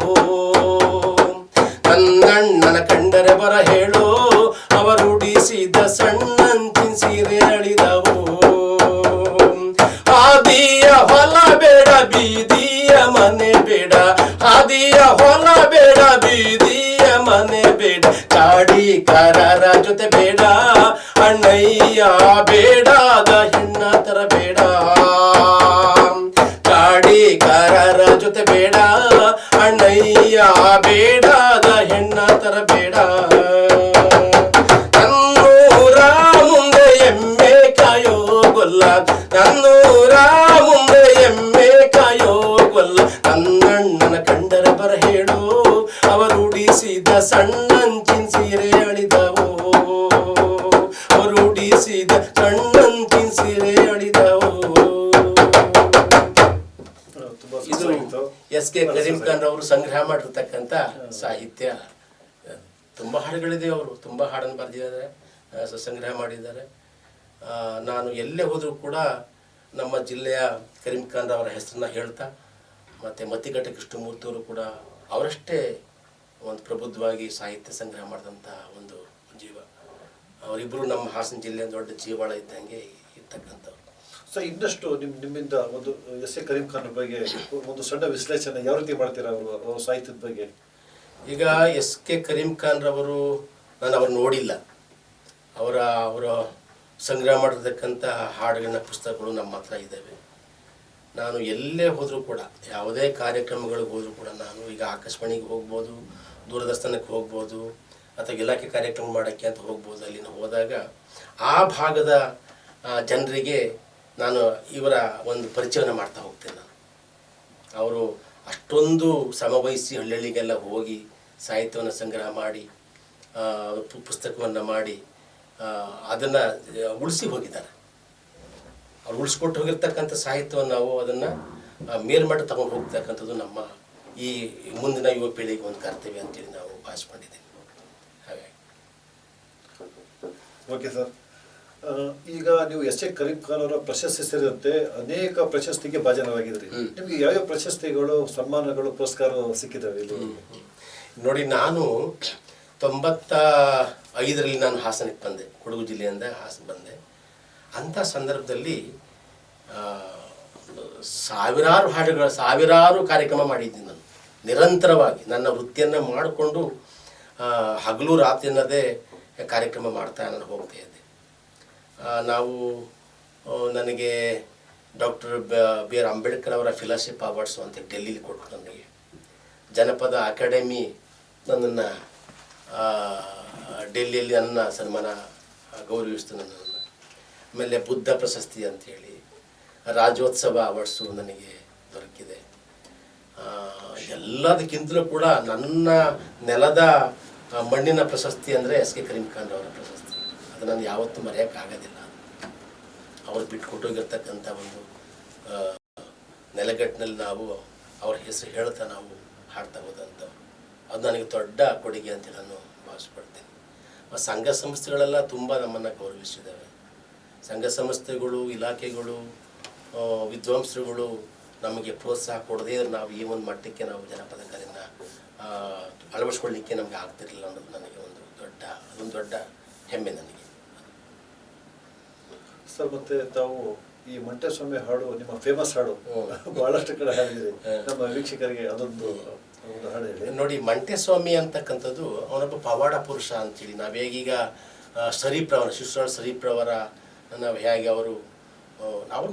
ನನ್ನಣ್ಣನ ಕಂಡರೆ ಬರ ಹೇಳು, ಅವರು ಉಡಿಸಿದ ಸಣ್ಣಂಚಿನ ಸೀರೆ ಅಳಿದಾವೋ. ಹಾದಿಯ ಹೊಲ ಬೇಡ ಬೀದಿಯ ಮನೆ ಬೇಡ, ಹಾದಿಯ ಹೊಲ ಬೇಡ ಬೀದಿಯ ಮನೆ ಬೇಡ, ಕಾಡಿಕಾರರ ಜೊತೆ ಬೇಡ, ಅಣ್ಣಯ್ಯ ಬೇಡಾದ ಹೆಣ್ಣ ತರ ಬೇಡ, ಕಾಡಿಕಾರರ ಜೊತೆ ಬೇಡ, ಅಣ್ಣಯ್ಯ ಬೇಡಾದ ಹೆಣ್ಣ ತರ ಬೇಡ. ನನ್ನೂರ ಮುಂದೆ ಎಮ್ಮೆ ಕಾಯೋ ಗೊಲ್ಲ, ನನ್ನೂರ ಮುಂದೆ ಎಮ್ಮೆ ಕಾಯೋ ಗೊಲ್ಲ, ನನ್ನಣ್ಣನ ಕಂಡರೆ ಬರ ಹೇಳು, ಅವರು ಉಡಿಸಿದ ಸಣ್ಣಂಚಿನ ಸೀರೆ ಅಳಿದಾವೋ. ಅವರು ಉಡಿಸಿದ ಸಣ್ಣಂಚಿನ ಸೀರೆ ಅಳಿದಾವೋ. ಇದು ಎಸ್ ಕೆ ಕರೀಂ ಖಾನ್ ಅವರು ಸಂಗ್ರಹ ಮಾಡಿರ್ತಕ್ಕಂಥ ಸಾಹಿತ್ಯ. ತುಂಬ ಹಾಡುಗಳಿದೆ, ಅವರು ತುಂಬ ಹಾಡನ್ನು ಬರೆದಿದ್ದಾರೆ, ಸಂಗ್ರಹ ಮಾಡಿದ್ದಾರೆ. ನಾನು ಎಲ್ಲೇ ಹೋದರೂ ಕೂಡ ನಮ್ಮ ಜಿಲ್ಲೆಯ ಕರೀಂ ಖಾನ್ ಅವರ ಹೆಸರನ್ನ ಹೇಳ್ತಾ, ಮತ್ತು ಮತ್ತಿಘಟ್ಟ ಕೃಷ್ಣಮೂರ್ತಿಯವರು ಕೂಡ ಅವರಷ್ಟೇ ಒಂದು ಪ್ರಬುದ್ಧವಾಗಿ ಸಾಹಿತ್ಯ ಸಂಗ್ರಹ ಮಾಡಿದಂಥ ಒಂದು ಜೀವ. ಅವರಿಬ್ಬರು ನಮ್ಮ ಹಾಸನ ಜಿಲ್ಲೆಯ ದೊಡ್ಡ ಜೀವಾಳ ಇದ್ದಂಗೆ ಇರ್ತಕ್ಕಂಥವ್ರು. ಸೊ ಇನ್ನಷ್ಟು ನಿಮ್ಮಿಂದ ಒಂದು ಎಸ್ ಎ ಕರೀಂ ಖಾನ್ ಬಗ್ಗೆ ಒಂದು ಸಣ್ಣ ವಿಶ್ಲೇಷಣೆ ಯಾವ ರೀತಿ ಮಾಡ್ತೀರಾ ಅವ್ರ ಸಾಹಿತ್ಯದ ಬಗ್ಗೆ? ಈಗ ಎಸ್ ಕೆ ಕರೀಂ ಖಾನ್ ರವರು, ನಾನು ಅವ್ರು ನೋಡಿಲ್ಲ. ಅವರ ಸಂಗ್ರಹ ಮಾಡಿರ್ತಕ್ಕಂಥ ಹಾಡುಗಳ ಪುಸ್ತಕಗಳು ನಮ್ಮ ಹತ್ರ ಇದ್ದಾವೆ. ನಾನು ಎಲ್ಲೇ ಹೋದರೂ ಕೂಡ, ಯಾವುದೇ ಕಾರ್ಯಕ್ರಮಗಳಿಗೆ ಹೋದರೂ ಕೂಡ, ನಾನು ಈಗ ಆಕಾಶವಾಣಿಗೆ ಹೋಗ್ಬೋದು, ದೂರದರ್ಶನಕ್ಕೆ ಹೋಗ್ಬೋದು, ಅಥವಾ ಇಲಾಖೆ ಕಾರ್ಯಕ್ರಮ ಮಾಡೋಕ್ಕೆ ಅಂತ ಹೋಗ್ಬೋದು. ಅಲ್ಲಿನ ಹೋದಾಗ ಆ ಭಾಗದ ಜನರಿಗೆ ನಾನು ಇವರ ಒಂದು ಪರಿಚಯವನ್ನು ಮಾಡ್ತಾ ಹೋಗ್ತೇನೆ. ನಾನು ಅವರು ಅಷ್ಟೊಂದು ಶ್ರಮವಹಿಸಿ ಹಳ್ಳಿಗಳಿಗೆಲ್ಲ ಹೋಗಿ ಸಾಹಿತ್ಯವನ್ನು ಸಂಗ್ರಹ ಮಾಡಿ ಪುಸ್ತಕವನ್ನು ಮಾಡಿ ಅದನ್ನು ಉಳಿಸಿ ಹೋಗಿದ್ದಾರೆ. ಅವ್ರು ಉಳಿಸ್ಕೊಟ್ಟು ಹೋಗಿರ್ತಕ್ಕಂಥ ಸಾಹಿತ್ಯವನ್ನು ನಾವು ಅದನ್ನು ಮೇಲ್ಮಟ್ಟ ತಗೊಂಡು ಹೋಗ್ತಕ್ಕಂಥದ್ದು ನಮ್ಮ ಈ ಮುಂದಿನ ಯುವ ಪೀಳಿಗೆ ಒಂದು ಕರ್ತವ್ಯ ಅಂತೇಳಿ ನಾವು ಭಾವಿಸ್ಕೊಂಡಿದ್ದೀವಿ. ಹಾಗಾಗಿ ಓಕೆ ಸರ್, ಈಗ ನೀವು ಎಸ್ ಎ ಕರೀಂ ಖಾನ್ ಅವರ ಪ್ರಶಸ್ತಿ ಸೇರಿದಂತೆ ಅನೇಕ ಪ್ರಶಸ್ತಿಗೆ ಭಾಜನವಾಗಿದ್ರಿ. ನಿಮಗೆ ಯಾವ್ಯಾವ ಪ್ರಶಸ್ತಿಗಳು, ಸನ್ಮಾನಗಳು, ಪುರಸ್ಕಾರ ಸಿಕ್ಕಿದ್ದಾವೆ ಇಲ್ಲಿ? ನೋಡಿ, ನಾನು 95ರಲ್ಲಿ ನಾನು ಹಾಸನಕ್ಕೆ ಬಂದೆ, ಕೊಡಗು ಜಿಲ್ಲೆಯಿಂದ ಹಾಸನ ಬಂದೆ. ಅಂಥ ಸಂದರ್ಭದಲ್ಲಿ ಸಾವಿರಾರು ಕಾರ್ಯಕ್ರಮ ಮಾಡಿದ್ದೀನಿ ನಾನು. ನಿರಂತರವಾಗಿ ನನ್ನ ವೃತ್ತಿಯನ್ನು ಮಾಡಿಕೊಂಡು ಹಗಲು ರಾತ್ರಿ ಅನ್ನೋದೇ ಕಾರ್ಯಕ್ರಮ ಮಾಡ್ತಾ ನಾನು ಹೋಗ್ತಾ ಇದ್ದೆ. ನಾವು ನನಗೆ ಡಾಕ್ಟರ್ ಬಿ ಆರ್ ಅಂಬೇಡ್ಕರ್ ಅವರ ಫೆಲೋಶಿಪ್ ಅವಾರ್ಡ್ಸು ಅಂತ ಡೆಲ್ಲಿಲಿ ಕೊಟ್ಟರು. ನನಗೆ ಜನಪದ ಅಕಾಡೆಮಿ ನನ್ನನ್ನು ಡೆಲ್ಲಿಯಲ್ಲಿ ನನ್ನ ಸನ್ಮಾನ ಗೌರವಿಸ್ತು ನನ್ನನ್ನು. ಆಮೇಲೆ ಬುದ್ಧ ಪ್ರಶಸ್ತಿ ಅಂಥೇಳಿ ರಾಜ್ಯೋತ್ಸವ ಅವಾರ್ಡ್ಸು ನನಗೆ ದೊರಕಿದೆ. ಎಲ್ಲದಕ್ಕಿಂತಲೂ ಕೂಡ ನನ್ನ ನೆಲದ ಮಣ್ಣಿನ ಪ್ರಶಸ್ತಿ ಅಂದರೆ ಎಸ್ ಕೆ ಕರೀಂ ಖಾನ್ ಅವರ ಪ್ರಶಸ್ತಿ. ಅದು ನಾನು ಯಾವತ್ತೂ ಮರೆಯೋಕ್ಕಾಗೋದಿಲ್ಲ. ಅವರು ಬಿಟ್ಕೊಟ್ಟೋಗಿರ್ತಕ್ಕಂಥ ಒಂದು ನೆಲಗಟ್ಟಿನಲ್ಲಿ ನಾವು ಅವ್ರ ಹೆಸರು ಹೇಳ್ತಾ ನಾವು ಹಾಡ್ತಾ ಹೋದಂಥವು, ಅದು ನನಗೆ ದೊಡ್ಡ ಕೊಡುಗೆ ಅಂತೇಳಿ ನಾನು ಭಾವಿಸ್ಕೊಳ್ತೀನಿ. ಸಂಘ ಸಂಸ್ಥೆಗಳೆಲ್ಲ ತುಂಬ ನಮ್ಮನ್ನು ಗೌರವಿಸಿದ್ದಾವೆ. ಸಂಘ ಸಂಸ್ಥೆಗಳು, ಇಲಾಖೆಗಳು, ವಿದ್ವಾಂಸರುಗಳು ನಮಗೆ ಪ್ರೋತ್ಸಾಹ ಕೊಡದೇ ನಾವು ಈ ಒಂದು ಮಟ್ಟಕ್ಕೆ ನಾವು ಜನಪದ ಕಲೆಯನ್ನು ಅಳವಡಿಸ್ಕೊಳ್ಳಿಕ್ಕೆ ನಮಗೆ ಆಗ್ತಿರಲಿಲ್ಲ ಅನ್ನೋದು ನನಗೆ ಅದೊಂದು ದೊಡ್ಡ ಹೆಮ್ಮೆ ನನಗೆ. ಸರ್, ಮತ್ತೆ ತಾವು ಈ ಮಂಟೇಸ್ವಾಮಿ ಹಾಡು ನಿಮ್ಮ ಫೇಮಸ್ ಹಾಡು ಬಹಳಷ್ಟು ಕಡೆ ಹಾಡಿದಿರಿ, ನಮ್ಮ ವೀಕ್ಷಕರಿಗೆ ಅದೊಂದು ಹಾಡು ಹೇಳಿ. ನೋಡಿ, ಮಂಟೇಸ್ವಾಮಿ ಅಂತಕ್ಕಂಥದ್ದು ಅವನೊಬ್ಬ ಪವಾಡ ಪುರುಷ ಅಂತೇಳಿ ನಾವು ಹೇಗೀಗ ಸರೀಪ್ರವರ ಶಿಶುರಾಳ್ ಸರೀಪ್ರವರ ನಾವು ಹೇಗೆ ಅವರು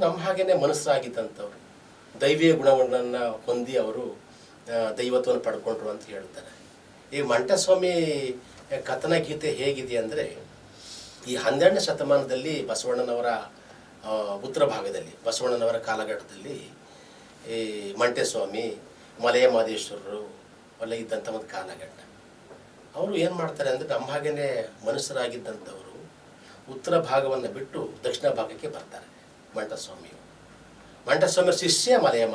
ನಮ್ಮ ಹಾಗೇನೆ ಮನಸ್ಸಾಗಿದ್ದಂಥವ್ರು, ದೈವೀಯ ಗುಣಗಳನ್ನು ಹೊಂದಿ ಅವರು ದೈವತ್ವವನ್ನು ಪಡ್ಕೊಂಡ್ರು ಅಂತ ಹೇಳ್ತಾರೆ. ಈ ಮಂಟೇಸ್ವಾಮಿ ಕಥನ ಗೀತೆ ಹೇಗಿದೆ ಅಂದರೆ, ಈ 12ನೇ ಶತಮಾನದಲ್ಲಿ ಬಸವಣ್ಣನವರ ಉತ್ತರ ಭಾಗದಲ್ಲಿ, ಬಸವಣ್ಣನವರ ಕಾಲಘಟ್ಟದಲ್ಲಿ ಈ ಮಂಟೇಸ್ವಾಮಿ, ಮಲೆಯ ಮಾದೇಶ್ವರರು ಎಲ್ಲ ಇದ್ದಂಥ ಒಂದು ಕಾಲಘಟ್ಟ. ಅವರು ಏನು ಮಾಡ್ತಾರೆ ಅಂದರೆ, ನಮ್ಮ ಹಾಗೇನೆ ಮನುಷ್ಯರಾಗಿದ್ದಂಥವರು ಉತ್ತರ ಭಾಗವನ್ನು ಬಿಟ್ಟು ದಕ್ಷಿಣ ಭಾಗಕ್ಕೆ ಬರ್ತಾರೆ. ಮಂಟೇಸ್ವಾಮಿಯವ್ರ ಶಿಷ್ಯ ಮಲೆಯ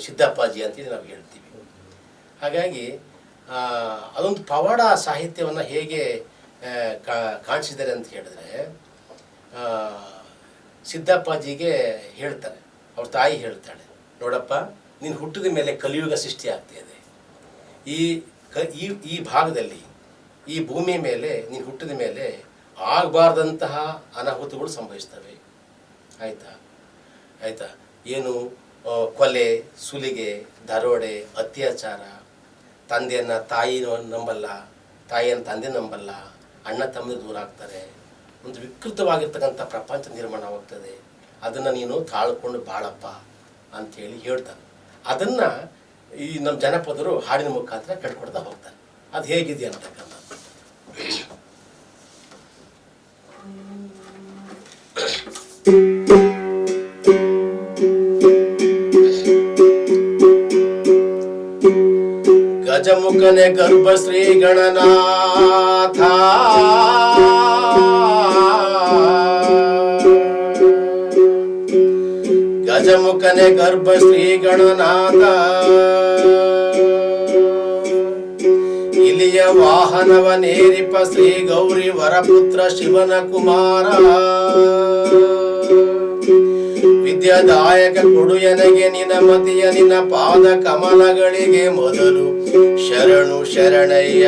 ಸಿದ್ದಪ್ಪಾಜಿ ಅಂತೇಳಿ ನಾವು ಹೇಳ್ತೀವಿ. ಹಾಗಾಗಿ ಅದೊಂದು ಪವಾಡ ಸಾಹಿತ್ಯವನ್ನು ಹೇಗೆ ಕಾಣಿಸಿದ್ದಾರೆ ಅಂತ ಹೇಳಿದ್ರೆ, ಸಿದ್ದಪ್ಪಾಜಿಗೆ ಹೇಳ್ತಾರೆ, ಅವ್ರ ತಾಯಿ ಹೇಳ್ತಾಳೆ, ನೋಡಪ್ಪ, ನೀನು ಹುಟ್ಟಿದ ಮೇಲೆ ಕಲಿಯುಗ ಸೃಷ್ಟಿ ಆಗ್ತಾಯಿದೆ. ಈ ಭಾಗದಲ್ಲಿ, ಈ ಭೂಮಿಯ ಮೇಲೆ ನೀನು ಹುಟ್ಟಿದ ಮೇಲೆ ಆಗಬಾರ್ದಂತಹ ಅನಾಹುತಗಳು ಸಂಭವಿಸ್ತವೆ. ಆಯಿತಾ ಏನು ಕೊಲೆ, ಸುಲಿಗೆ, ದರೋಡೆ, ಅತ್ಯಾಚಾರ, ತಂದೆಯನ್ನು ತಾಯಿ ನಂಬಲ್ಲ, ತಾಯಿಯನ್ನು ತಂದೆ ನಂಬಲ್ಲ, ಅಣ್ಣ ತಮ್ಮದು ದೂರ ಆಗ್ತಾರೆ, ಒಂದು ವಿಕೃತವಾಗಿರ್ತಕ್ಕಂಥ ಪ್ರಪಂಚ ನಿರ್ಮಾಣವಾಗ್ತದೆ. ಅದನ್ನು ನೀನು ತಾಳ್ಕೊಂಡು ಬಾಳಪ್ಪ ಅಂಥೇಳಿ ಹೇಳ್ತಾರೆ. ಅದನ್ನು ಈ ನಮ್ಮ ಜನಪದರು ಹಾಡಿನ ಮುಖಾಂತರ ಕಟ್ಕೊಡ್ತಾ ಹೋಗ್ತಾರೆ. ಅದು ಹೇಗಿದೆ ಅಂತಕ್ಕಂಥದ್ದು. ಗಜಮುಖನೆ ಗರ್ಭ ಶ್ರೀ ಗಣನಾಥ, ಗಜ ಗಜಮುಖನೆ ಗರ್ಭ ಶ್ರೀ ಗಣನಾಥ ಇಲಿಯ ವಾಹನವನೇರಿಪ ಶ್ರೀ ಗೌರಿ ವರಪುತ್ರ ಶಿವನ ಕುಮಾರ ವಿದ್ಯಾದಾಯಕ ಕೊಡು ಎನಗೆ ನಿನ ಮತಿಯ ನಿನ ಪಾದ ಕಮಲಗಳಿಗೆ ಮೊದಲು ಶರಣು ಶರಣಯ್ಯ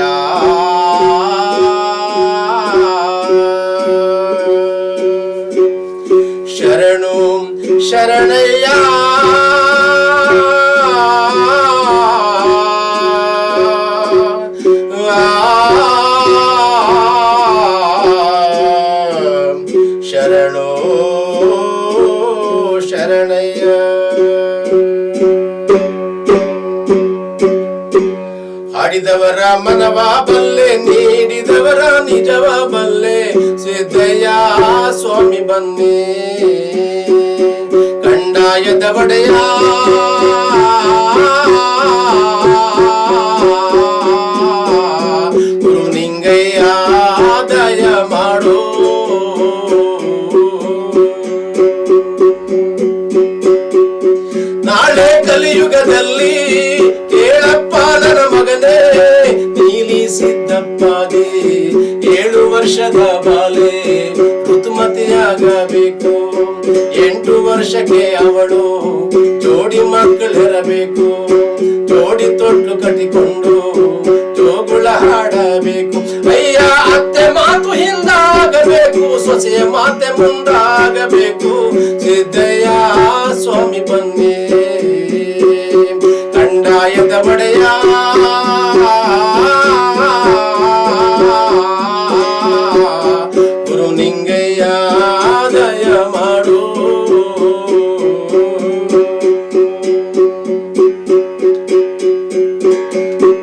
ಶರಣು ಶರಣಯ್ಯ ಶರಣು ಶರಣಯ್ಯ ಹಾಡಿದವರ ಮನವ ಬಲ್ಲೆ ನೀಡಿದವರ ನಿಜವ ಬಲ್ಲೆ ಸಿದ್ದಯ್ಯ ಸ್ವಾಮಿ ಬನ್ನಿ ಕಂಡಾಯದ ಒಡೆಯ ಗುರುನಿಂಗಯ್ಯ ದಯ ಮಾಡು ನಾಳೆ ಕಲಿಯುಗದಲ್ಲಿ ಕೇಳಪ್ಪ ನನ್ನ ಮಗನೇ ನೀಲಿ ಸಿದ್ದಪ್ಪಾಗೆ 7 ವರ್ಷದ ಬಾಲೆ ಋತುಮತಿಯಾಗಬೇಕು 8 ವರ್ಷಕ್ಕೆ ಅವಳು ಜೋಡಿ ಮಕ್ಕಳಿರಬೇಕು ಜೋಡಿ ತೊಟ್ಲು ಕಟ್ಟಿಕೊಂಡು ಜೋಗುಳ ಹಾಡಬೇಕು ಅಯ್ಯ ಅತ್ತೆ ಮಾತು ಹಿಂದಾಗಬೇಕು ಸೊಸೆಯ ಮಾತೆ ಮುಂದಾಗಬೇಕು ಸಿದ್ದಯ್ಯ ಸ್ವಾಮಿ ಬನ್ನಿ ಕಂಡಾಯದ ಒಡೆಯ ಗುರುನಿಂಗಯ್ಯ ದಯ ಮಾಡು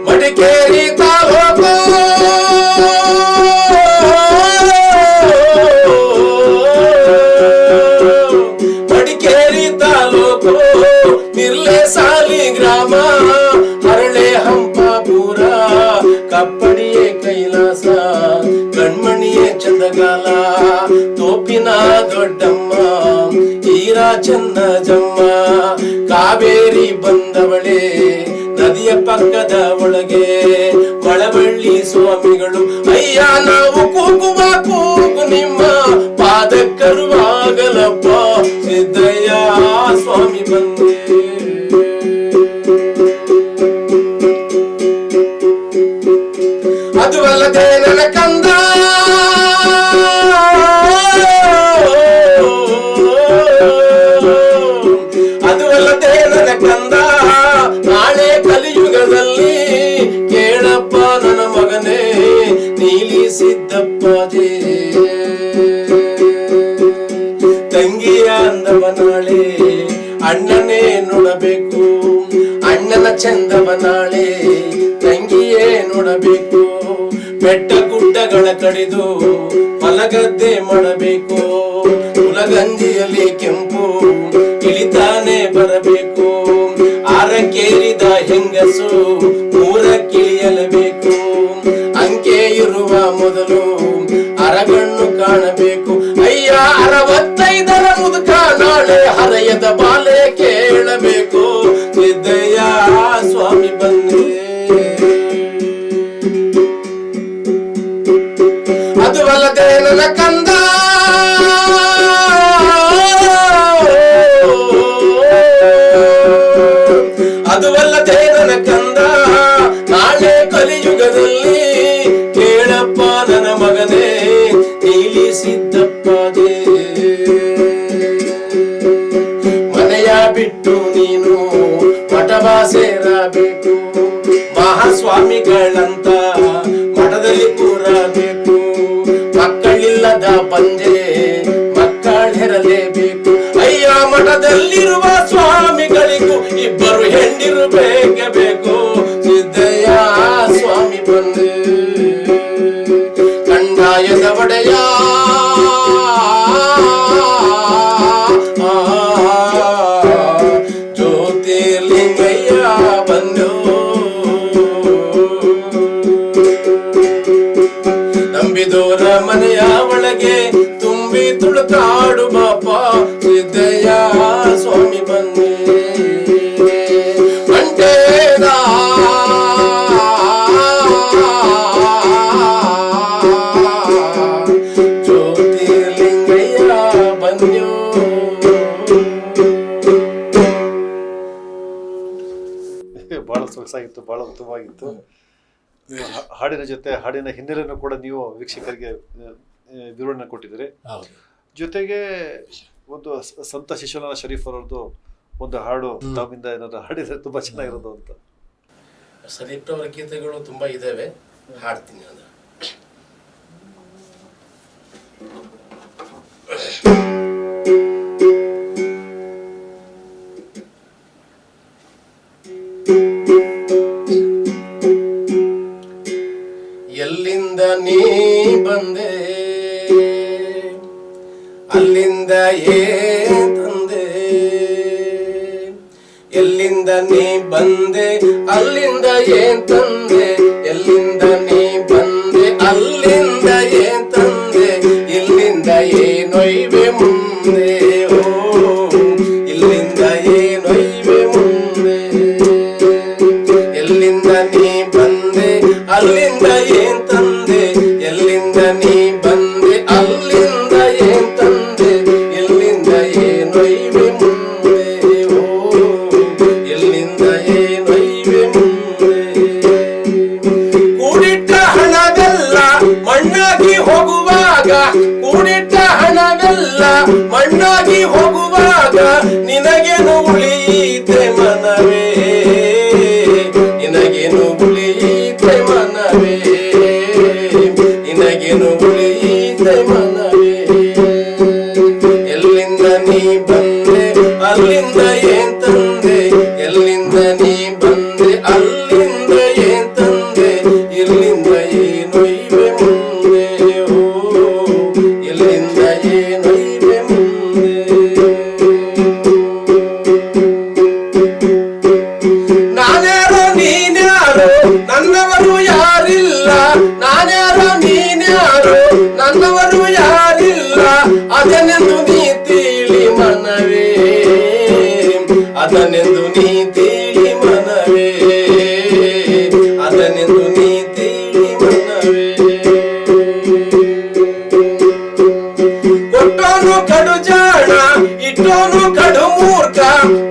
ಮಡಿಕೇರಿ ತಾಲೂಕು ಮಡಿಕೇರಿ ತಾಲೂಕು ನಿರ್ಲೆ ಸಾಲಿ ಗ್ರಾಮ ಹರಳೆ ಹಂಪಾಪುರ ಕಪ್ಪಡಿಯೇ ಕೈಲಾಸ ಕಣ್ಮಣಿಯೇ ಚಂದಗಾಲ ತೋಪಿನ ದೊಡ್ಡಮ್ಮ ಈರಾ ಚನ್ನಜಮ್ಮ ಕಾವೇರಿ ಬಂದವಳೆ ನದಿಯ ಪಕ್ಕದ ಒಳಗೆ ಮಳವಳ್ಳಿ ಸ್ವಾಮಿಗಳು ಅಯ್ಯ ನಾವು ಕೂಗುವ ಕೂಗು ನಿಮ್ಮ ಪಾದಕ್ಕರುವಾಗಲಪ್ಪ ಸಿದ್ದಯ್ಯ ಸ್ವಾಮಿ ಬಂದೆ ಅದು ಅಲ್ಲದೆ ನನ್ನ ಕಂದ ಅದು ಅಲ್ಲದೆ ನನ್ನ ಕಂದ ನಾಳೆ ಕಲಿಯುಗದಲ್ಲಿ ಕೇಳಪ್ಪ ನನ್ನ ಮಗನೇ ನೀಲಿ ಸಿದ್ದಪ್ಪದೇ ತಂಗಿಯ ಅಂದವ ನಾಳೆ ಅಣ್ಣನೇ ನೋಡಬೇಕು ಅಣ್ಣನ ಚಂದವ ನಾಳೆ ತಂಗಿಯೇ ನೋಡಬೇಕು ಬೆಟ್ಟ ಗುಡ್ಡಗಳ ಕಡಿದು ಹೊಲಗದ್ದೆ ಮಾಡಬೇಕು ಹುಲಗಂಜಿಯಲ್ಲಿ ಕೆಂಪು ಇಳಿತಾನೆ ಬರಬೇಕು ಆರಕ್ಕೇರಿದ ಹೆಂಗಸು ಮೂರಕ್ಕಿಳಿಯಲೇಬೇಕು ಅಂಕೆ ಇರುವ ಮೊದಲು ಅರಗಣ್ಣು ಕಾಣಬೇಕು ಅಯ್ಯ 65ರ ಮುದುಕ ನಾಳೆ ಹರೆಯದ ಬಾಲೆ ಕೇಳಬೇಕು ಸಿದ್ದಯ್ಯ ಸ್ವಾಮಿ ಬಂದೆ ಅದು ಅಲ್ಲದೆ ನನ್ನ ಕಂದ ಅದು ಅಲ್ಲದೆ ನನ್ನ ಕಂದ ನಾಳೆ ಕಲಿಯುಗದಲ್ಲಿ ಕೇಳಪ್ಪ ನನ್ನ ಮಗನೇ ನೀಲಿ ಸಿದ್ದಪ್ಪದೇ ಮನೆಯ ಬಿಟ್ಟು ನೀನು ಮಠವ ಸೇರಬೇಕು ಮಹಾಸ್ವಾಮಿಗಳಂತ ಮಠದಲ್ಲಿ ಕೂರಬೇಕು ಮಕ್ಕಳಿಲ್ಲದ ಬಂದೆ ಮಕ್ಕಳಿರಲೇಬೇಕು ಅಯ್ಯ ಮಠದಲ್ಲಿರುವ ಸ್ವಾಮಿಗಳಿಗೂ ಇಬ್ಬರು ಹೆಂಡಿರು ಬೇಕಬೇಕು ಸಿದ್ದಯ್ಯ ಸ್ವಾಮಿ ಬಂದೆ ಕಂಡಾಯದ ಒಡೆಯ ಜ್ಯೋತಿರ್ಲಿಂಗಯ್ಯ ಬಂದು ನಂಬಿದೋರ ಮನೆಯ ಒಳಗೆ ತುಂಬಿ ತುಳುಕಾಡು ಬಾಪ ಸಿದ್ದಯ್ಯ ಸ್ವಾಮಿ ಬಂದು ಚೆನ್ನಾಗಿತ್ತು, ಬಹಳ ಉತ್ತಮವಾಗಿತ್ತು. ನೀವು ಹಾಡಿನ ಜೊತೆ ಹಾಡಿನ ಹಿನ್ನೆಲೆಯನ್ನು ಕೂಡ ನೀವು ವೀಕ್ಷಕರಿಗೆ ವಿವರಣೆ ಕೊಟ್ಟಿದ್ದೀರಿ. ಜೊತೆಗೆ ಒಂದು ಸಂತ ಶಿಶುನಾಳ ಶರೀಫ್ ಅವರದ್ದು ಒಂದು ಹಾಡು ತಮ್ಮಿಂದ ಏನಾದ್ರು ಹಾಡಿದ್ರೆ ತುಂಬಾ ಚೆನ್ನಾಗಿರೋದು ಅಂತ. ಶರೀಫ್ ಅವರ ಗೀತೆಗಳು ತುಂಬಾ ಇದಾವೆ, ಹಾಡ್ತೀನಿ ಅದು. ಎಲ್ಲಿಂದ ನೀ ಬಂದೆ ಅಲ್ಲಿಂದ ಏನ್ ತಂದೆ, ಎಲ್ಲಿಂದ ನೀ ಬಂದೆ ಅಲ್ಲಿಂದ ಏನ್ ತಂದೆ, ಎಲ್ಲಿಂದ ನೀ ಬಂದೆ ಅಲ್ಲಿಂದ ಏನ್ ತಂದೆ, ಇಲ್ಲಿಂದ ಏನೊಯ್ವೆ ಮುಂದೆ, ಓ ಇಲ್ಲಿಂದ ಏನೊಯ್ವೆ ಮುಂದೆ, ಎಲ್ಲಿಂದ ನೀ ಬಂದೆ ಅಲ್ಲಿಂದ ಏನ್ ತಂದೆ, ಎಲ್ಲಿಂದ ನೀ ಬಂದೆ ಅಲ್ಲಿಂದ ಏನ್ ತಂದೆ, ಎಲ್ಲಿಂದ ಏನೊಯ್ವೆ ಮುಂದೆ, ಓ ಎಲ್ಲಿಂದ ಏನೊಯ್ವೆ ಮುಂದೆ. ಕೂಡಿಟ್ಟ ಹಣವೆಲ್ಲ ಮಣ್ಣಾಗಿ ಹೋಗುವಾಗ, ಕೂಡಿಟ್ಟ ಹಣವೆಲ್ಲ ಮಣ್ಣಾಗಿ ಹೋಗುವಾಗ, ನಿನಗೇನು ಉಳಿಯಿತೆ ಮನವೇ, ನಿನಗೇನು ಉಳಿಯಿತೆ ಮನವೇ, ನಿನಗೇನು ಉಳಿಯಿತೆ ಮನವೇ, ಎಲ್ಲಿಂದ ನೀ ಬಂದೆ ಅಲ್ಲಿಂದ ಏನ್ ತಂದೆ, ಎಲ್ಲಿಂದ ನೀ ಬಂದೆ ಅಲ್ಲಿಂದ ಏನ್ ತಂದೆ, ಇಲ್ಲಿಂದ ಏನೊಯ್ವೆ ಮುಂದೆ, ಓ ಎಲ್ಲಿಂದ ಏನೊಯ್ವೆ ಮುಂದೆ. ನಾನ್ಯಾರೋ ನೀನ್ಯಾರೋ ನನ್ನವರು ಯಾರಿಲ್ಲ, ನಾನ್ಯಾರೋ ನೀನ್ಯಾರೋ ನನ್ನವರು ಯಾರಿಲ್ಲ, ಅದನೆಂದು ನೀ ತಿಳಿ ಮನವೇ, ಅದನೆಂದು ನೀ ತಿಳಿ ಮನವೇ, ಅದನೆಂದು ನೀ ತಿಳಿ ಮನವೇ. ಕೊಟ್ಟೋನು ಕಡು ಜಾಣ ಇಟ್ಟೋನು ಕಡು ಮೂರ್ಖ,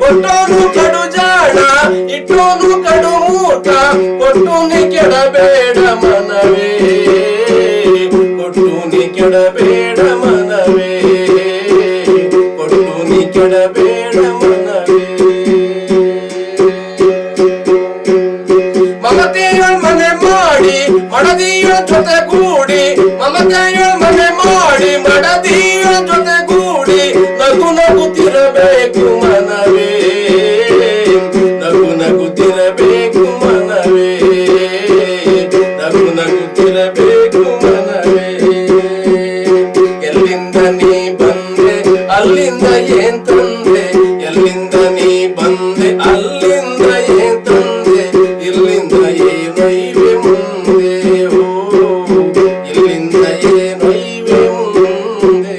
ಕೊಟ್ಟೋನು ಕಡು ಜಾಣ ಇಟ್ಟೋನು ಕಡು ಮೂರ್ಖ, ಕೊಟ್ಟೂನಿ ಕೆಡಬೇಡ ಮನವೇ, ಕೊಟ್ಟೂನಿ ಕೆಡಬೇಡ ಮನವೇ, ಕೊಟ್ಟೂನಿ ಕೆಡಬೇಡ ಮನವೇ. ಮಮತೆಯ ಮನೆ ಮಾಡಿ ಮಡದಿಯ ಜೊತೆಗೂಡಿ, ಮಮತೆಯ ಮನೆ ಮಾಡಿ ಮಡದಿಯ ಜೊತೆಗೂಡಿ, ನಗು ನಗುತ್ತಿರಬೇಕು ಮನವೇ, ನಗು ನಗುತ್ತಿರಬೇಕು ಮನವೇ, ನಗು ನಗುತ್ತಿರಬೇಕು ಮನವೇ, ಎಲ್ಲಿಂದ ನೀ ಬಂದೆ ಅಲ್ಲಿಂದ ಏನ್ ತಂದೆ, ಎಲ್ಲಿಂದ ನೀ ಬಂದೆ ಅಲ್ಲಿಂದ ಏನ್ ತಂದೆ, ಇಲ್ಲಿಂದ ಏನೊಯ್ವೆ ಮುಂದೆ, ಓ ಇಲ್ಲಿಂದ ಏನೊಯ್ವೆ ಮುಂದೆ.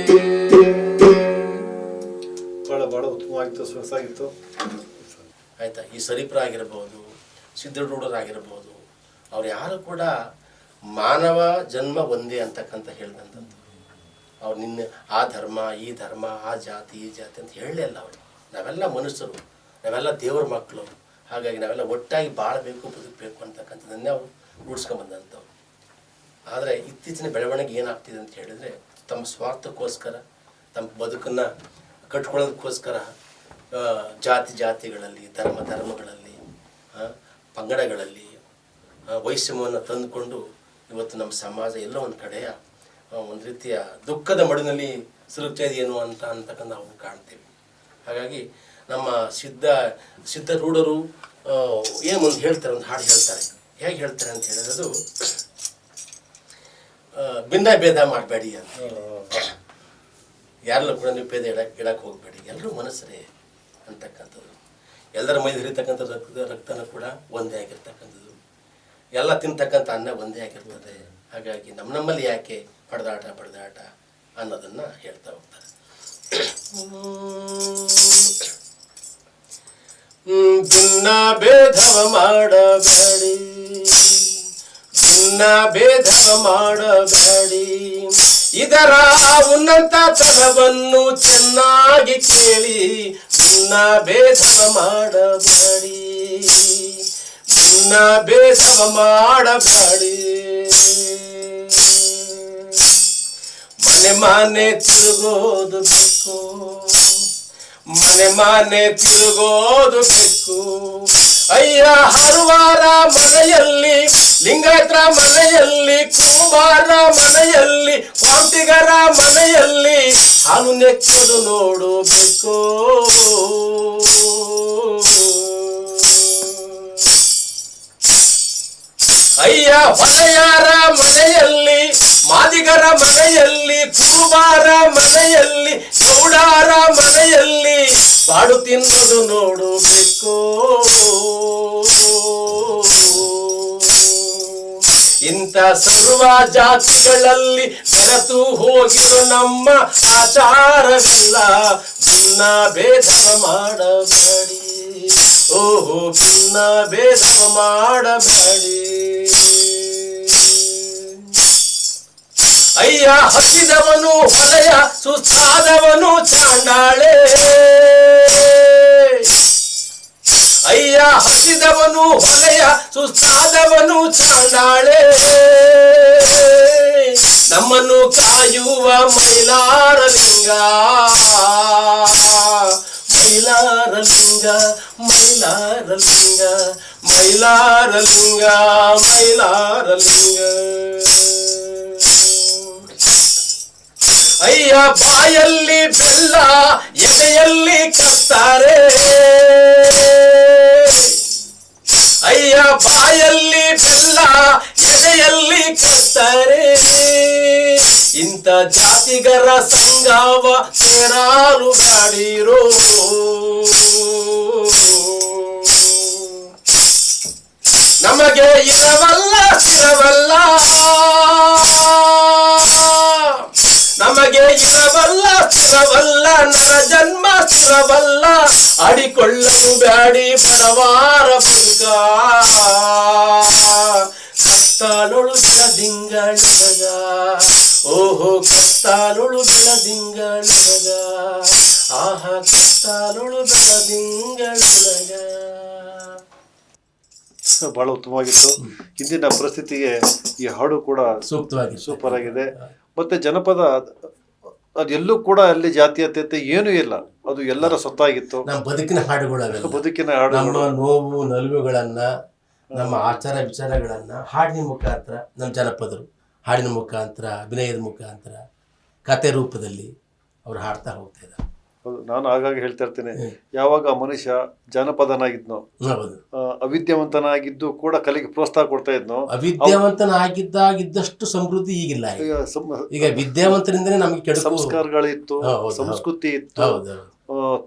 ಬಹಳ ಉತ್ತಮವಾಗಿತ್ತು, ಸೊಗಸಾಗಿತ್ತು. ಆಯ್ತಾ. ಈ ಶರೀಫರಾಗಿರ್ಬೋದು, ಸಿದ್ಧರೂಢರಾಗಿರ್ಬೋದು, ಅವ್ರು ಯಾರು ಕೂಡ ಮಾನವ ಜನ್ಮ ಒಂದೇ ಅಂತಕ್ಕಂಥ ಹೇಳಿದಂಥದ್ದು. ಅವ್ರು ನಿನ್ನ ಆ ಧರ್ಮ ಈ ಧರ್ಮ ಆ ಜಾತಿ ಈ ಜಾತಿ ಅಂತ ಹೇಳಲಿಲ್ಲ ಅವರು. ನಾವೆಲ್ಲ ಮನುಷ್ಯರು, ನಾವೆಲ್ಲ ದೇವ್ರ ಮಕ್ಕಳು, ಹಾಗಾಗಿ ನಾವೆಲ್ಲ ಒಟ್ಟಾಗಿ ಬಾಳಬೇಕು ಬದುಕಬೇಕು ಅಂತಕ್ಕಂಥದ್ದನ್ನೇ ಅವರು ರೂಢಿಸ್ಕೊಂಡ್ಬಂದಂಥವ್ರು. ಆದರೆ ಇತ್ತೀಚಿನ ಬೆಳವಣಿಗೆ ಏನಾಗ್ತಿದೆ ಅಂತ ಹೇಳಿದರೆ, ತಮ್ಮ ಸ್ವಾರ್ಥಕ್ಕೋಸ್ಕರ ತಮ್ಮ ಬದುಕನ್ನು ಕಟ್ಕೊಳ್ಳೋದಕ್ಕೋಸ್ಕರ ಜಾತಿಗಳಲ್ಲಿ ಧರ್ಮಗಳಲ್ಲಿ ಪಂಗಡಗಳಲ್ಲಿ ವೈಷಮ್ಯವನ್ನು ತಂದುಕೊಂಡು ಇವತ್ತು ನಮ್ಮ ಸಮಾಜ ಎಲ್ಲೋ ಒಂದು ಕಡೆಯ ಒಂದು ರೀತಿಯ ದುಃಖದ ಮಡಿನಲ್ಲಿ ಸಿಲುಕ್ತಾ ಇದೆಯೇನೋ ಅಂತಕ್ಕಂಥ ನಾವು ಕಾಣ್ತೀವಿ. ಹಾಗಾಗಿ ನಮ್ಮ ಸಿದ್ಧರೂಢರು ಏನು ಒಂದು ಹೇಳ್ತಾರೆ, ಒಂದು ಹಾಡು ಹೇಳ್ತಾರೆ. ಹೇಗೆ ಹೇಳ್ತಾರೆ ಅಂತ ಹೇಳಿರೋದು, ಭಿನ್ನ ಭೇದ ಮಾಡಬೇಡಿ ಅಂತ ಹೇಳಿ, ಯಾರಲ್ಲೂ ಕೂಡ ನೀವು ಭೇದ ಇಡಕ್ಕೆ ಹೋಗಬೇಡಿ, ಎಲ್ಲರೂ ಮನಸ್ಸರೇ ಅಂತಕ್ಕಂಥದ್ದು. ಎಲ್ಲರ ಮೈದು ಹರಿತಕ್ಕಂಥ ರಕ್ತನ ಕೂಡ ಒಂದೇ ಆಗಿರ್ತಕ್ಕಂಥದ್ದು, ಎಲ್ಲ ತಿಂತಕ್ಕಂಥ ಅನ್ನ ಒಂದೇ ಆಗಿರ್ತದೆ. ಹಾಗಾಗಿ ನಮ್ಮಲ್ಲಿ ಯಾಕೆ ಪಡೆದಾಟ ಅನ್ನೋದನ್ನ ಹೇಳ್ತಾ ಹೋಗ್ತಾರೆ. ಭಿನ್ನ ಭೇದವ ಮಾಡಬೇಡಿ, ಭಿನ್ನ ಭೇದವ ಮಾಡಬೇಡಿ, ಇದರ ಉನ್ನತ ತರವನ್ನು ಚೆನ್ನಾಗಿ ಕೇಳಿ, ಭಿನ್ನ ಭೇದವ ಮಾಡಬೇಡಿ, ಭಿನ್ನ ಬೇಸವ ಮಾಡಬೇಡಿ. ಮನೆ ಮನೆ ತಿರುಗೋದು ಬೇಕು, ಮನೆ ಮನೆ ತಿರುಗೋದು ಬೇಕು. ಅಯ್ಯ ಹರುವಾರ ಮನೆಯಲ್ಲಿ, ಲಿಂಗಾಯತರ ಮನೆಯಲ್ಲಿ, ಕುಂಬಾರ ಮನೆಯಲ್ಲಿ, ಕೋಟಿಗರ ಮನೆಯಲ್ಲಿ ಹಾಲು ನೆಚ್ಚದು ನೋಡಬೇಕು. ಅಯ್ಯ ಹೊಲೆಯಾರ ಮನೆಯಲ್ಲಿ, ಮಾದಿಗರ ಮನೆಯಲ್ಲಿ, ಕುರುಬಾರ ಮನೆಯಲ್ಲಿ, ಗೌಡಾರ ಮನೆಯಲ್ಲಿ ಬಾಡು ತಿನ್ನೋದು ನೋಡಬೇಕು. ಇಂಥ ಸರ್ವ ಜಾತಿಗಳಲ್ಲಿ ಬೆರೆತು ಹೋಗಿರೋ ನಮ್ಮ ಆಚಾರವೆಲ್ಲ ಭಿನ್ನ ಭೇದವ ಮಾಡಬೇಡಿ. ಓಹೋ ಭಿನ್ನ ಭೇದವ ಮಾಡಬೇಡಿ. ಅಯ್ಯ ಹಸಿದವನು ಹೊಲೆಯ, ಸುಸ್ತಾದವನು ಚಾಂಡಾಳೆ. ಅಯ್ಯ ಹಸಿದವನು ಹೊಲೆಯ, ಸುಸ್ತಾದವನು ಚಾಂಡಾಳೆ. ನಮ್ಮನ್ನು ಕಾಯುವ ಮೈಲಾರಲಿಂಗ, ಮೈಲಾರಲಿಂಗ, ಮೈಲಾರಲಿಂಗ, ಮೈಲಾರಲಿಂಗ, ಮೈಲಾರಲಿಂಗ. ಅಯ್ಯ ಬಾಯಲ್ಲಿ ಬೆಲ್ಲ, ಎದೆಯಲ್ಲಿ ಕತ್ತಾರೆ. ಅಯ್ಯ ಬಾಯಲ್ಲಿ ಬೆಲ್ಲ, ಎದೆಯಲ್ಲಿ ಕತ್ತಾರೆ. ಇಂಥ ಜಾತಿಗರ ಸಂಗವ ಸೇರಾಲು ಬ್ಯಾಡಿರೋ. ನಮಗೆ ಇರವಲ್ಲ ಸ್ಥಿರವಲ್ಲ, ನಮಗೆ ಇರವಲ್ಲ ಸ್ಥಿರವಲ್ಲ, ನನ್ನ ಜನ್ಮ ಸ್ಥಿರವಲ್ಲ. ಆಡಿಕೊಳ್ಳಲು ಬ್ಯಾಡಿ ಬಡವಾರ ಬಂಗ, ಕತ್ತಾಲೊಳು ಬಿಡದಿಂಗಳಿಗ. ಓಹೋ ಕತ್ತಾಲೊಳು ಬಿಡದಿಂಗಳಿಗ, ಆಹಾ ಕತ್ತಾಲೊಳು ಬಿಡದಿಂಗಳಿಗ. ಬಹಳ ಉತ್ತಮವಾಗಿತ್ತು. ಇಂದಿನ ಪರಿಸ್ಥಿತಿಗೆ ಈ ಹಾಡು ಕೂಡ ಸೂಕ್ತವಾಗಿ ಸೂಪರ್ ಆಗಿದೆ. ಮತ್ತೆ ಜನಪದ ಅದೆಲ್ಲೂ ಕೂಡ ಅಲ್ಲಿ ಜಾತೀಯತೆ ಏನೂ ಇಲ್ಲ, ಅದು ಎಲ್ಲರ ಸೊತ್ತಾಗಿತ್ತು. ನಮ್ಮ ಬದುಕಿನ ಹಾಡುಗಳು, ಬದುಕಿನ ಹಾಡು, ನಮ್ಮ ನೋವು ನಲುವುಗಳನ್ನ, ನಮ್ಮ ಆಚಾರ ವಿಚಾರಗಳನ್ನ ಹಾಡಿನ ಮುಖಾಂತರ, ನಮ್ಮ ಜನಪದರು ಹಾಡಿನ ಮುಖಾಂತರ, ಅಭಿನಯದ ಮುಖಾಂತರ, ಕತೆ ರೂಪದಲ್ಲಿ ಅವ್ರು ಹಾಡ್ತಾ ಹೋಗ್ತಾ ಇದ್ದಾರೆ. ನಾನು ಆಗಾಗ ಹೇಳ್ತಾ ಇರ್ತೇನೆ, ಯಾವಾಗ ಮನುಷ್ಯ ಜಾನಪದನಾಗಿದ್ನೋ, ಅವಿದ್ಯಾವಂತನಾಗಿದ್ದು ಕೂಡ ಕಲೆಗೆ ಪ್ರೋತ್ಸಾಹ ಕೊಡ್ತಾ ಇದ್ನೋ, ಅವಿದ್ಯಾವಂತನಾಗಿದ್ದಾಗಿದ್ದಷ್ಟು ಸಮೃದ್ಧಿ ಈಗಿಲ್ಲ. ಈಗ ವಿದ್ಯಾವಂತರಿಂದನೇ ನಮಗೆ ಸಂಸ್ಕಾರಗಳಿತ್ತು, ಸಂಸ್ಕೃತಿ ಇತ್ತು,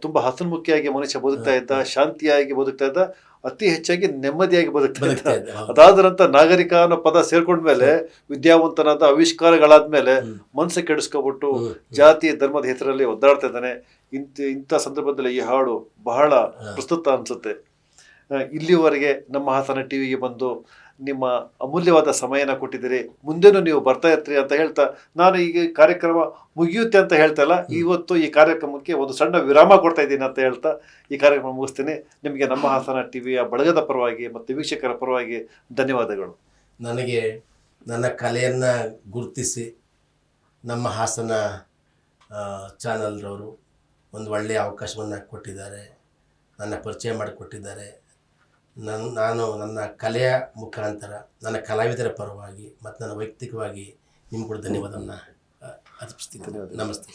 ತುಂಬಾ ಹಸನ್ಮುಖಿಯಾಗಿ ಮನುಷ್ಯ ಬದುಕ್ತಾ ಇದ್ದ, ಶಾಂತಿಯಾಗಿ ಬದುಕ್ತಾ ಇದ್ದ, ಅತಿ ಹೆಚ್ಚಾಗಿ ನೆಮ್ಮದಿಯಾಗಿ ಬದುಕ್ತಾ ಇದ್ದ. ಅದಾದ ನಂತರ ನಾಗರಿಕ ಅನ್ನೋ ಪದ ಸೇರ್ಕೊಂಡ್ಮೇಲೆ, ವಿದ್ಯಾವಂತನಾದ ಆವಿಷ್ಕಾರಗಳಾದ್ಮೇಲೆ ಮನಸ್ಸು ಕೆಡಿಸ್ಕೊಬಿಟ್ಟು ಜಾತಿ ಧರ್ಮದ ಹೆಸರಲ್ಲಿ ಒದ್ದಾಡ್ತಾ ಇದ್ದಾನೆ. ಇಂಥ ಸಂದರ್ಭದಲ್ಲಿ ಈ ಹಾಡು ಬಹಳ ಪ್ರಸ್ತುತ ಅನ್ಸುತ್ತೆ. ಇಲ್ಲಿವರೆಗೆ ನಮ್ಮ ಹಾಸನ ಟಿವಿಗೆ ಬಂದು ನಿಮ್ಮ ಅಮೂಲ್ಯವಾದ ಸಮಯನ ಕೊಟ್ಟಿದ್ದೀರಿ. ಮುಂದೆನೂ ನೀವು ಬರ್ತಾ ಇರ್ತೀರಿ ಅಂತ ಹೇಳ್ತಾ, ನಾನು ಈಗ ಕಾರ್ಯಕ್ರಮ ಮುಗಿಯುತ್ತೆ ಅಂತ ಹೇಳ್ತಾ ಇಲ್ಲ, ಇವತ್ತು ಈ ಕಾರ್ಯಕ್ರಮಕ್ಕೆ ಒಂದು ಸಣ್ಣ ವಿರಾಮ ಕೊಡ್ತಾ ಇದ್ದೀನಿ ಅಂತ ಹೇಳ್ತಾ ಈ ಕಾರ್ಯಕ್ರಮ ಮುಗಿಸ್ತೀನಿ. ನಿಮಗೆ ನಮ್ಮ ಹಾಸನ ಟಿವಿಯ ಬಳಗದ ಪರವಾಗಿ ಮತ್ತು ವೀಕ್ಷಕರ ಪರವಾಗಿ ಧನ್ಯವಾದಗಳು. ನನಗೆ ನನ್ನ ಕಲೆಯನ್ನು ಗುರುತಿಸಿ ನಮ್ಮ ಹಾಸನ ಚಾನಲ್ರವರು ಒಂದು ಒಳ್ಳೆಯ ಅವಕಾಶವನ್ನು ಕೊಟ್ಟಿದ್ದಾರೆ, ನನ್ನ ಪರಿಚಯ ಮಾಡಿಕೊಟ್ಟಿದ್ದಾರೆ. ನಾನು ನನ್ನ ಕಲೆಯ ಮುಖಾಂತರ, ನನ್ನ ಕಲಾವಿದರ ಪರವಾಗಿ ಮತ್ತು ನನ್ನ ವೈಯಕ್ತಿಕವಾಗಿ ನಿಮ್ಗೆ ಕೂಡ ಧನ್ಯವಾದವನ್ನು ಅರ್ಪಿಸ್ತೀನಿ. ನಮಸ್ತೆ.